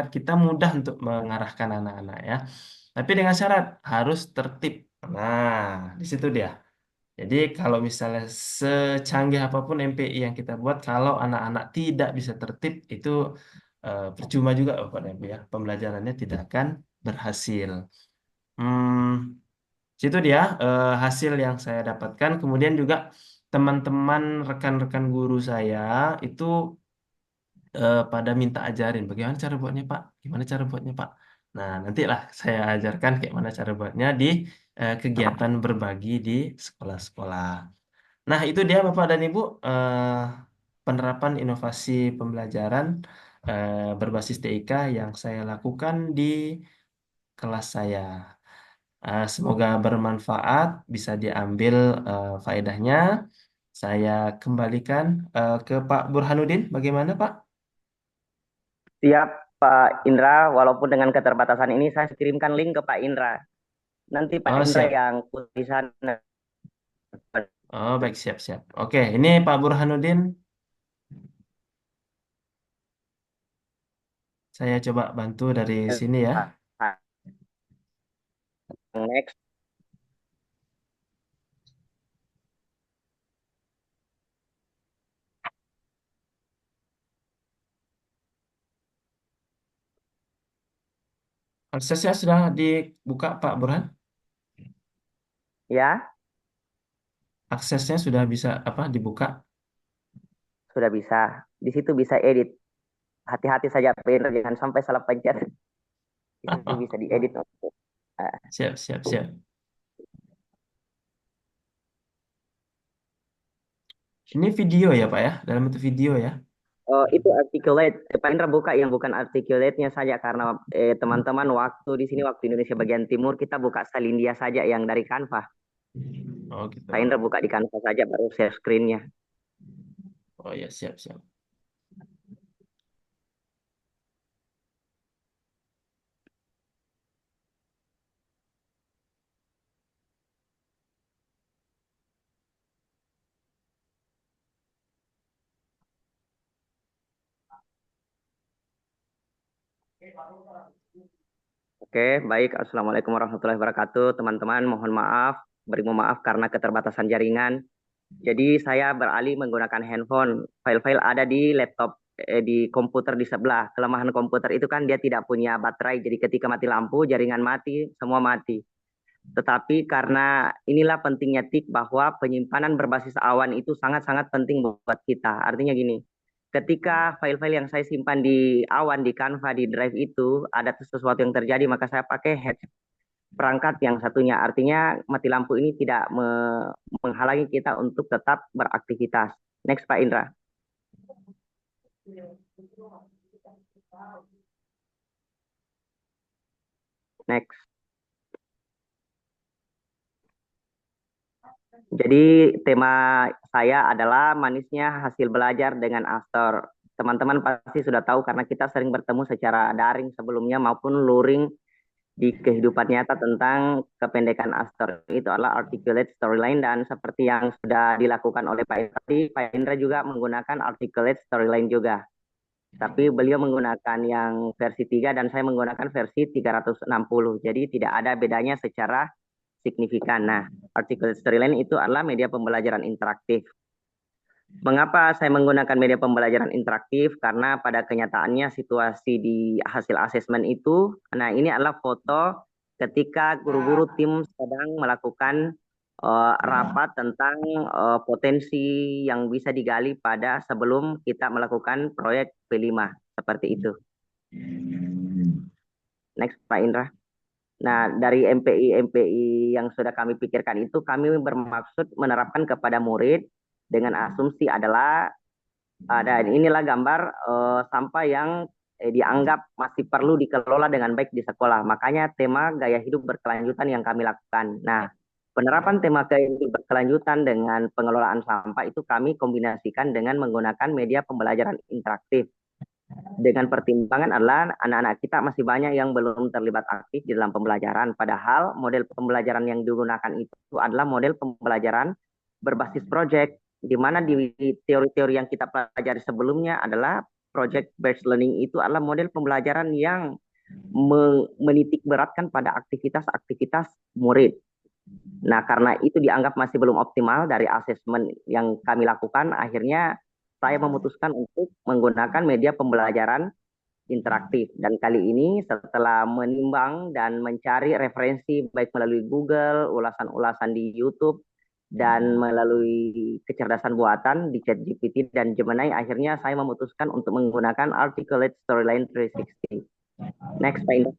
kita mudah untuk mengarahkan anak-anak ya. Tapi dengan syarat harus tertib. Nah, di situ dia. Jadi kalau misalnya secanggih apapun MPI yang kita buat, kalau anak-anak tidak bisa tertib, itu percuma juga Bapak dan Ibu ya. Pembelajarannya tidak akan berhasil. Hmm, Situ dia hasil yang saya dapatkan. Kemudian juga teman-teman rekan-rekan guru saya itu pada minta ajarin bagaimana cara buatnya Pak, gimana cara buatnya Pak. Nah, nantilah saya ajarkan kayak mana cara buatnya di kegiatan berbagi di sekolah-sekolah. Nah, itu dia Bapak dan Ibu penerapan inovasi pembelajaran berbasis TIK yang saya lakukan di kelas saya. Semoga bermanfaat, bisa diambil faedahnya. Saya kembalikan ke Pak Burhanuddin. Bagaimana Pak? Siap Pak Indra, walaupun dengan keterbatasan ini saya kirimkan link ke Pak Indra. Nanti Pak Oh, Indra siap. yang di sana. Oh, baik, siap. Oke, ini Pak Burhanuddin. Saya coba bantu dari sini ya. Next. Aksesnya sudah dibuka Pak Burhan? Ya, Aksesnya sudah bisa dibuka? sudah bisa. Di situ bisa edit. Hati-hati saja Pak Indra, jangan sampai salah pencet. Itu bisa diedit. Siap. Ini video ya Pak ya? Dalam bentuk video ya? Itu articulate. Pak Indra buka yang bukan articulate-nya saja karena teman-teman waktu di sini waktu Indonesia bagian timur kita buka Salindia saja yang dari Canva. Oh gitu. Pak Indra buka di Canva saja baru share screen-nya. Oh ya, siap. Oke, baik. Assalamualaikum warahmatullahi wabarakatuh. Teman-teman, mohon maaf. Maaf karena keterbatasan jaringan. Jadi saya beralih menggunakan handphone. File-file ada di laptop, di komputer di sebelah. Kelemahan komputer itu kan dia tidak punya baterai. Jadi ketika mati lampu, jaringan mati, semua mati. Tetapi karena inilah pentingnya TIK bahwa penyimpanan berbasis awan itu sangat-sangat penting buat kita. Artinya gini, ketika file-file yang saya simpan di awan, di Canva, di Drive itu ada sesuatu yang terjadi, maka saya pakai perangkat yang satunya. Artinya mati lampu ini tidak menghalangi kita untuk tetap beraktivitas. Next Pak Indra. Next. Jadi tema saya adalah manisnya hasil belajar dengan Astor. Teman-teman pasti sudah tahu karena kita sering bertemu secara daring sebelumnya maupun luring di kehidupan nyata tentang kependekan Astor. Itu adalah articulate storyline dan seperti yang sudah dilakukan oleh Pak Indra juga menggunakan articulate storyline juga. Tapi beliau menggunakan yang versi 3 dan saya menggunakan versi 360. Jadi tidak ada bedanya secara signifikan. Nah, articulate storyline itu adalah media pembelajaran interaktif. Mengapa saya menggunakan media pembelajaran interaktif? Karena pada kenyataannya situasi di hasil asesmen itu, nah ini adalah foto ketika guru-guru tim sedang melakukan rapat tentang potensi yang bisa digali pada sebelum kita melakukan proyek P5, seperti itu. Next, Pak Indra. Nah, dari MPI yang sudah kami pikirkan itu, kami bermaksud menerapkan kepada murid dengan asumsi adalah dan inilah gambar sampah yang dianggap masih perlu dikelola dengan baik di sekolah. Makanya tema gaya hidup berkelanjutan yang kami lakukan. Nah, penerapan tema gaya hidup berkelanjutan dengan pengelolaan sampah itu kami kombinasikan dengan menggunakan media pembelajaran interaktif. Dengan pertimbangan adalah anak-anak kita masih banyak yang belum terlibat aktif di dalam pembelajaran. Padahal model pembelajaran yang digunakan itu adalah model pembelajaran berbasis project, di mana di teori-teori yang kita pelajari sebelumnya adalah project based learning itu adalah model pembelajaran yang menitik beratkan pada aktivitas-aktivitas murid. Nah, karena itu dianggap masih belum optimal dari asesmen yang kami lakukan, akhirnya saya memutuskan untuk menggunakan media pembelajaran interaktif. Dan kali ini setelah menimbang dan mencari referensi baik melalui Google, ulasan-ulasan di YouTube, dan melalui kecerdasan buatan di ChatGPT dan Gemini, akhirnya saya memutuskan untuk menggunakan Articulate Storyline 360. Next, Pak Indra.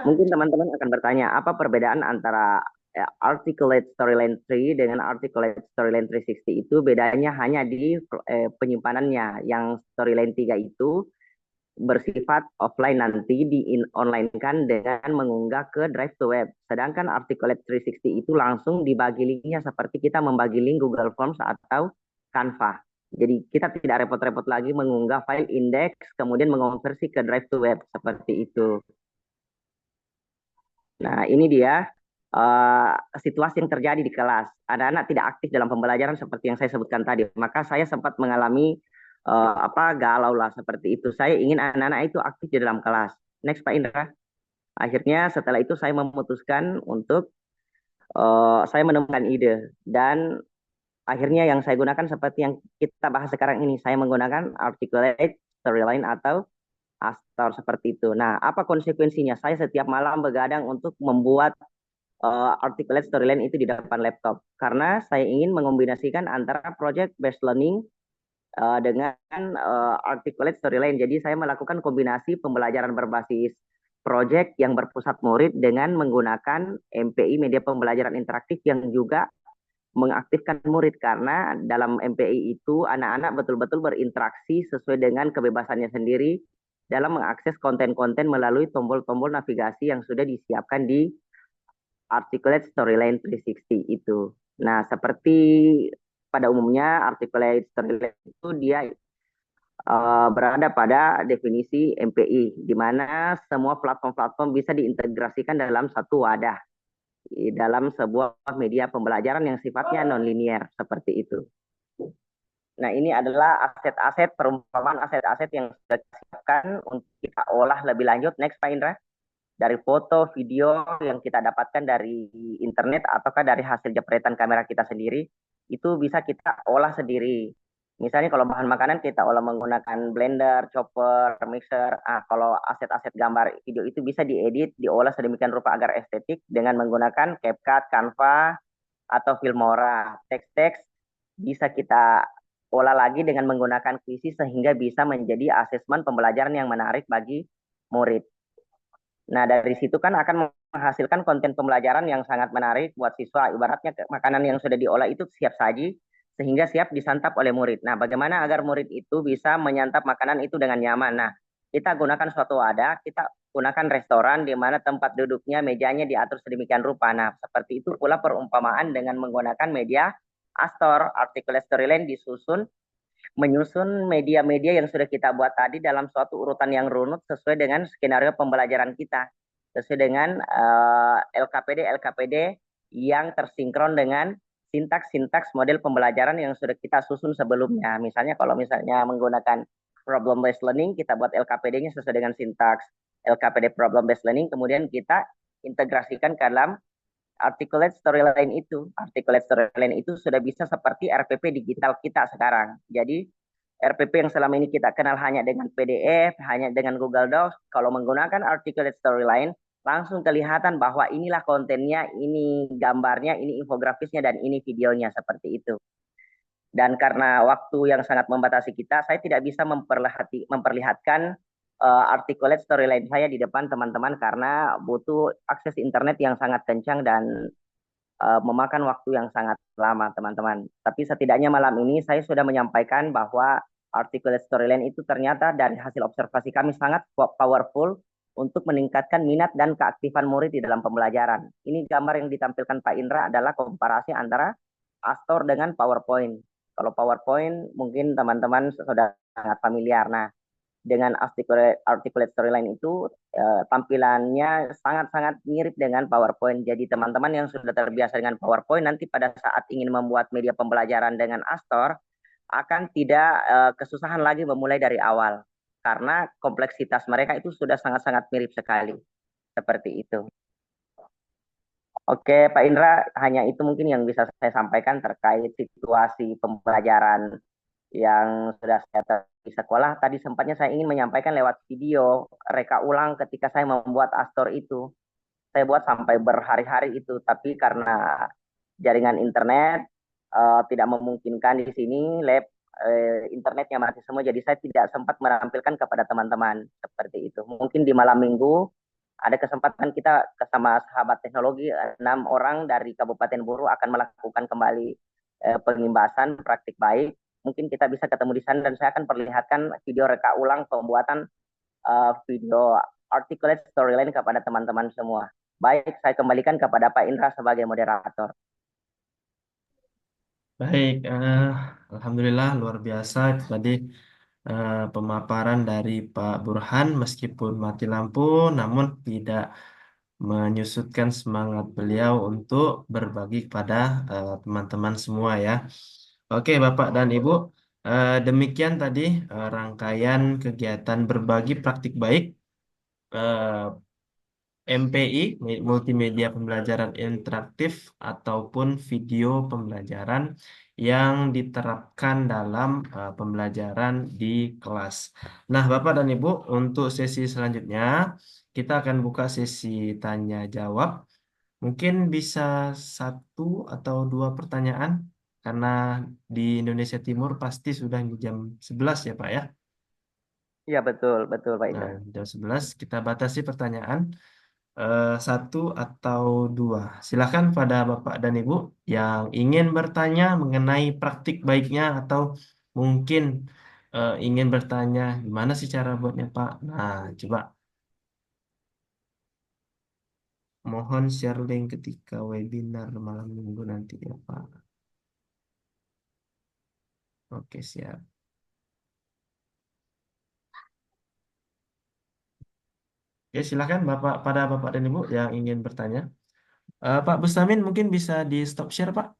Mungkin teman-teman akan bertanya, apa perbedaan antara Articulate Storyline 3 dengan Articulate Storyline 360 itu? Bedanya hanya di penyimpanannya. Yang Storyline 3 itu bersifat offline, nanti di-online-kan dengan mengunggah ke Drive to Web. Sedangkan Articulate 360 itu langsung dibagi linknya seperti kita membagi link Google Forms atau Canva. Jadi kita tidak repot-repot lagi mengunggah file index, kemudian mengonversi ke Drive to Web, seperti itu. Nah, ini dia situasi yang terjadi di kelas. Anak-anak tidak aktif dalam pembelajaran seperti yang saya sebutkan tadi. Maka saya sempat mengalami galau lah seperti itu. Saya ingin anak-anak itu aktif di dalam kelas. Next, Pak Indra. Akhirnya setelah itu saya memutuskan untuk saya menemukan ide, dan akhirnya yang saya gunakan seperti yang kita bahas sekarang ini, saya menggunakan Articulate Storyline atau Astor, seperti itu. Nah, apa konsekuensinya? Saya setiap malam begadang untuk membuat Articulate Storyline itu di depan laptop, karena saya ingin mengombinasikan antara project based learning dengan Articulate Storyline. Jadi saya melakukan kombinasi pembelajaran berbasis project yang berpusat murid dengan menggunakan MPI media pembelajaran interaktif yang juga mengaktifkan murid, karena dalam MPI itu anak-anak betul-betul berinteraksi sesuai dengan kebebasannya sendiri dalam mengakses konten-konten melalui tombol-tombol navigasi yang sudah disiapkan di Articulate Storyline 360 itu. Nah, seperti pada umumnya Articulate Storyline itu dia berada pada definisi MPI, di mana semua platform-platform bisa diintegrasikan dalam satu wadah, dalam sebuah media pembelajaran yang sifatnya non-linear, seperti itu. Nah, ini adalah aset-aset, perumpamaan aset-aset yang sudah disiapkan untuk kita olah lebih lanjut. Next, Pak Indra. Dari foto, video yang kita dapatkan dari internet ataukah dari hasil jepretan kamera kita sendiri, itu bisa kita olah sendiri. Misalnya kalau bahan makanan kita olah menggunakan blender, chopper, mixer. Kalau aset-aset gambar video itu bisa diedit, diolah sedemikian rupa agar estetik dengan menggunakan CapCut, Canva, atau Filmora. Teks-teks bisa kita olah lagi dengan menggunakan kuisi sehingga bisa menjadi asesmen pembelajaran yang menarik bagi murid. Nah, dari situ kan akan menghasilkan konten pembelajaran yang sangat menarik buat siswa. Ibaratnya makanan yang sudah diolah itu siap saji, sehingga siap disantap oleh murid. Nah, bagaimana agar murid itu bisa menyantap makanan itu dengan nyaman? Nah, kita gunakan suatu wadah, kita gunakan restoran di mana tempat duduknya, mejanya diatur sedemikian rupa. Nah, seperti itu pula perumpamaan dengan menggunakan media Astor, Articulate Storyline menyusun media-media yang sudah kita buat tadi dalam suatu urutan yang runut sesuai dengan skenario pembelajaran kita, sesuai dengan LKPD yang tersinkron dengan sintaks model pembelajaran yang sudah kita susun sebelumnya. Misalnya kalau menggunakan problem based learning, kita buat LKPD-nya sesuai dengan sintaks LKPD problem based learning, kemudian kita integrasikan ke dalam articulate storyline itu. Articulate storyline itu sudah bisa seperti RPP digital kita sekarang. Jadi RPP yang selama ini kita kenal hanya dengan PDF, hanya dengan Google Docs, kalau menggunakan articulate storyline, langsung kelihatan bahwa inilah kontennya, ini gambarnya, ini infografisnya, dan ini videonya, seperti itu. Dan karena waktu yang sangat membatasi kita, saya tidak bisa memperlihatkan articulate storyline saya di depan teman-teman karena butuh akses internet yang sangat kencang dan memakan waktu yang sangat lama, teman-teman. Tapi setidaknya malam ini saya sudah menyampaikan bahwa articulate storyline itu ternyata dari hasil observasi kami sangat powerful untuk meningkatkan minat dan keaktifan murid di dalam pembelajaran. Ini gambar yang ditampilkan Pak Indra adalah komparasi antara Astor dengan PowerPoint. Kalau PowerPoint mungkin teman-teman sudah sangat familiar. Nah, dengan articulate storyline itu tampilannya sangat-sangat mirip dengan PowerPoint. Jadi teman-teman yang sudah terbiasa dengan PowerPoint nanti pada saat ingin membuat media pembelajaran dengan Astor akan tidak kesusahan lagi memulai dari awal karena kompleksitas mereka itu sudah sangat-sangat mirip sekali. Seperti itu. Oke, Pak Indra, hanya itu mungkin yang bisa saya sampaikan terkait situasi pembelajaran yang sudah saya di sekolah. Tadi sempatnya saya ingin menyampaikan lewat video reka ulang ketika saya membuat Astor itu. Saya buat sampai berhari-hari itu, tapi karena jaringan internet tidak memungkinkan di sini, lab internetnya mati semua, jadi saya tidak sempat menampilkan kepada teman-teman seperti itu. Mungkin di malam minggu ada kesempatan kita bersama sahabat teknologi 6 orang dari Kabupaten Buru akan melakukan kembali pengimbasan praktik baik. Mungkin kita bisa ketemu di sana dan saya akan perlihatkan video reka ulang pembuatan video articulate storyline kepada teman-teman semua. Baik, saya kembalikan kepada Pak Indra sebagai moderator. Baik, Alhamdulillah luar biasa itu tadi pemaparan dari Pak Burhan meskipun mati lampu namun tidak menyusutkan semangat beliau untuk berbagi kepada teman-teman semua ya. Oke Bapak dan Ibu, demikian tadi rangkaian kegiatan berbagi praktik baik MPI, Multimedia Pembelajaran Interaktif ataupun video pembelajaran yang diterapkan dalam pembelajaran di kelas. Nah, Bapak dan Ibu, untuk sesi selanjutnya kita akan buka sesi tanya jawab. Mungkin bisa 1 atau 2 pertanyaan karena di Indonesia Timur pasti sudah di jam 11 ya, Pak ya. Iya, betul Pak Indra. Nah, jam 11 kita batasi pertanyaan 1 atau 2. Silakan pada Bapak dan Ibu yang ingin bertanya mengenai praktik baiknya atau mungkin ingin bertanya gimana sih cara buatnya Pak. Nah, coba mohon share link ketika webinar malam minggu nanti ya Pak. Oke, siap. Oke, silakan pada Bapak dan Ibu yang ingin bertanya. Pak Bustamin mungkin bisa di stop share Pak.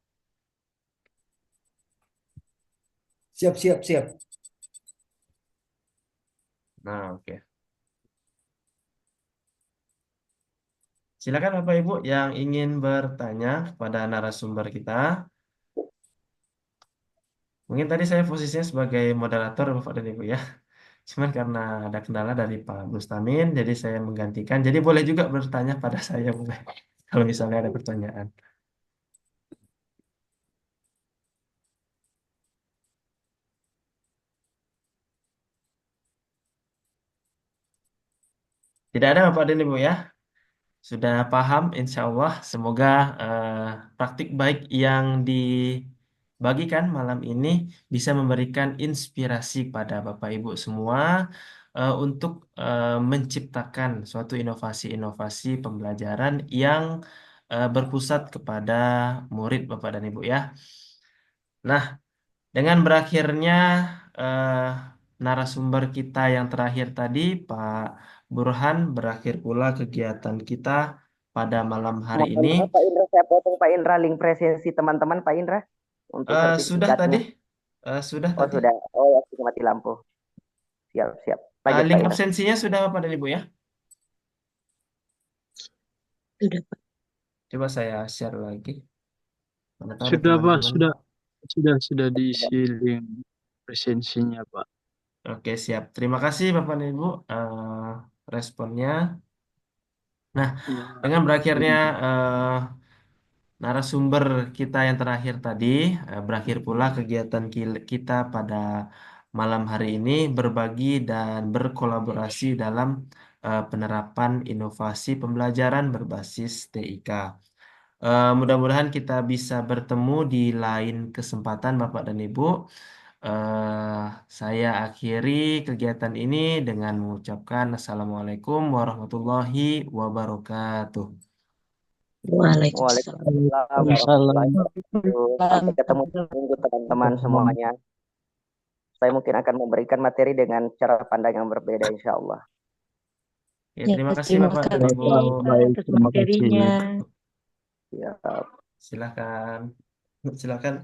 Siap. Nah, oke. Silakan Bapak Ibu yang ingin bertanya kepada narasumber kita. Mungkin tadi saya posisinya sebagai moderator Bapak dan Ibu ya. Cuman karena ada kendala dari Pak Bustamin, jadi saya menggantikan. Jadi boleh juga bertanya pada saya, boleh. Kalau misalnya ada pertanyaan. Tidak ada Bapak dan Ibu ya. Sudah paham, insya Allah. Semoga praktik baik yang dibagikan malam ini bisa memberikan inspirasi pada Bapak Ibu semua untuk menciptakan suatu inovasi-inovasi pembelajaran yang berpusat kepada murid Bapak dan Ibu ya. Nah, dengan berakhirnya eh, narasumber kita yang terakhir tadi, Pak Burhan, berakhir pula kegiatan kita pada malam hari Mohon ini. maaf Pak Indra, saya potong Pak Indra link presensi teman-teman Pak Indra untuk Sudah sertifikatnya. tadi, sudah Oh tadi. sudah, oh ya mati lampu. Siap. Lanjut Pak Link Indra. absensinya sudah Bapak dan Ibu ya. Sudah, Pak. Coba saya share lagi. Mana tahu ada Sudah Pak, teman-teman. sudah diisi link presensinya Pak. Oke, siap. Terima kasih Bapak dan Ibu responnya. Nah, Ya, dengan berakhirnya narasumber kita yang terakhir tadi, berakhir pula kegiatan kita pada malam hari ini berbagi dan berkolaborasi dalam penerapan inovasi pembelajaran berbasis TIK. Mudah-mudahan kita bisa bertemu di lain kesempatan Bapak dan Ibu. Saya akhiri kegiatan ini dengan mengucapkan Assalamualaikum warahmatullahi wabarakatuh. Waalaikumsalam. Waalaikumsalam warahmatullahi wabarakatuh. Sampai ketemu minggu teman-teman semuanya. Saya mungkin akan memberikan materi dengan cara pandang yang berbeda insya Allah. Ya, Ya, terima kasih terima Bapak dan kasih Ibu. atas materinya. Ya. Silakan. Silakan.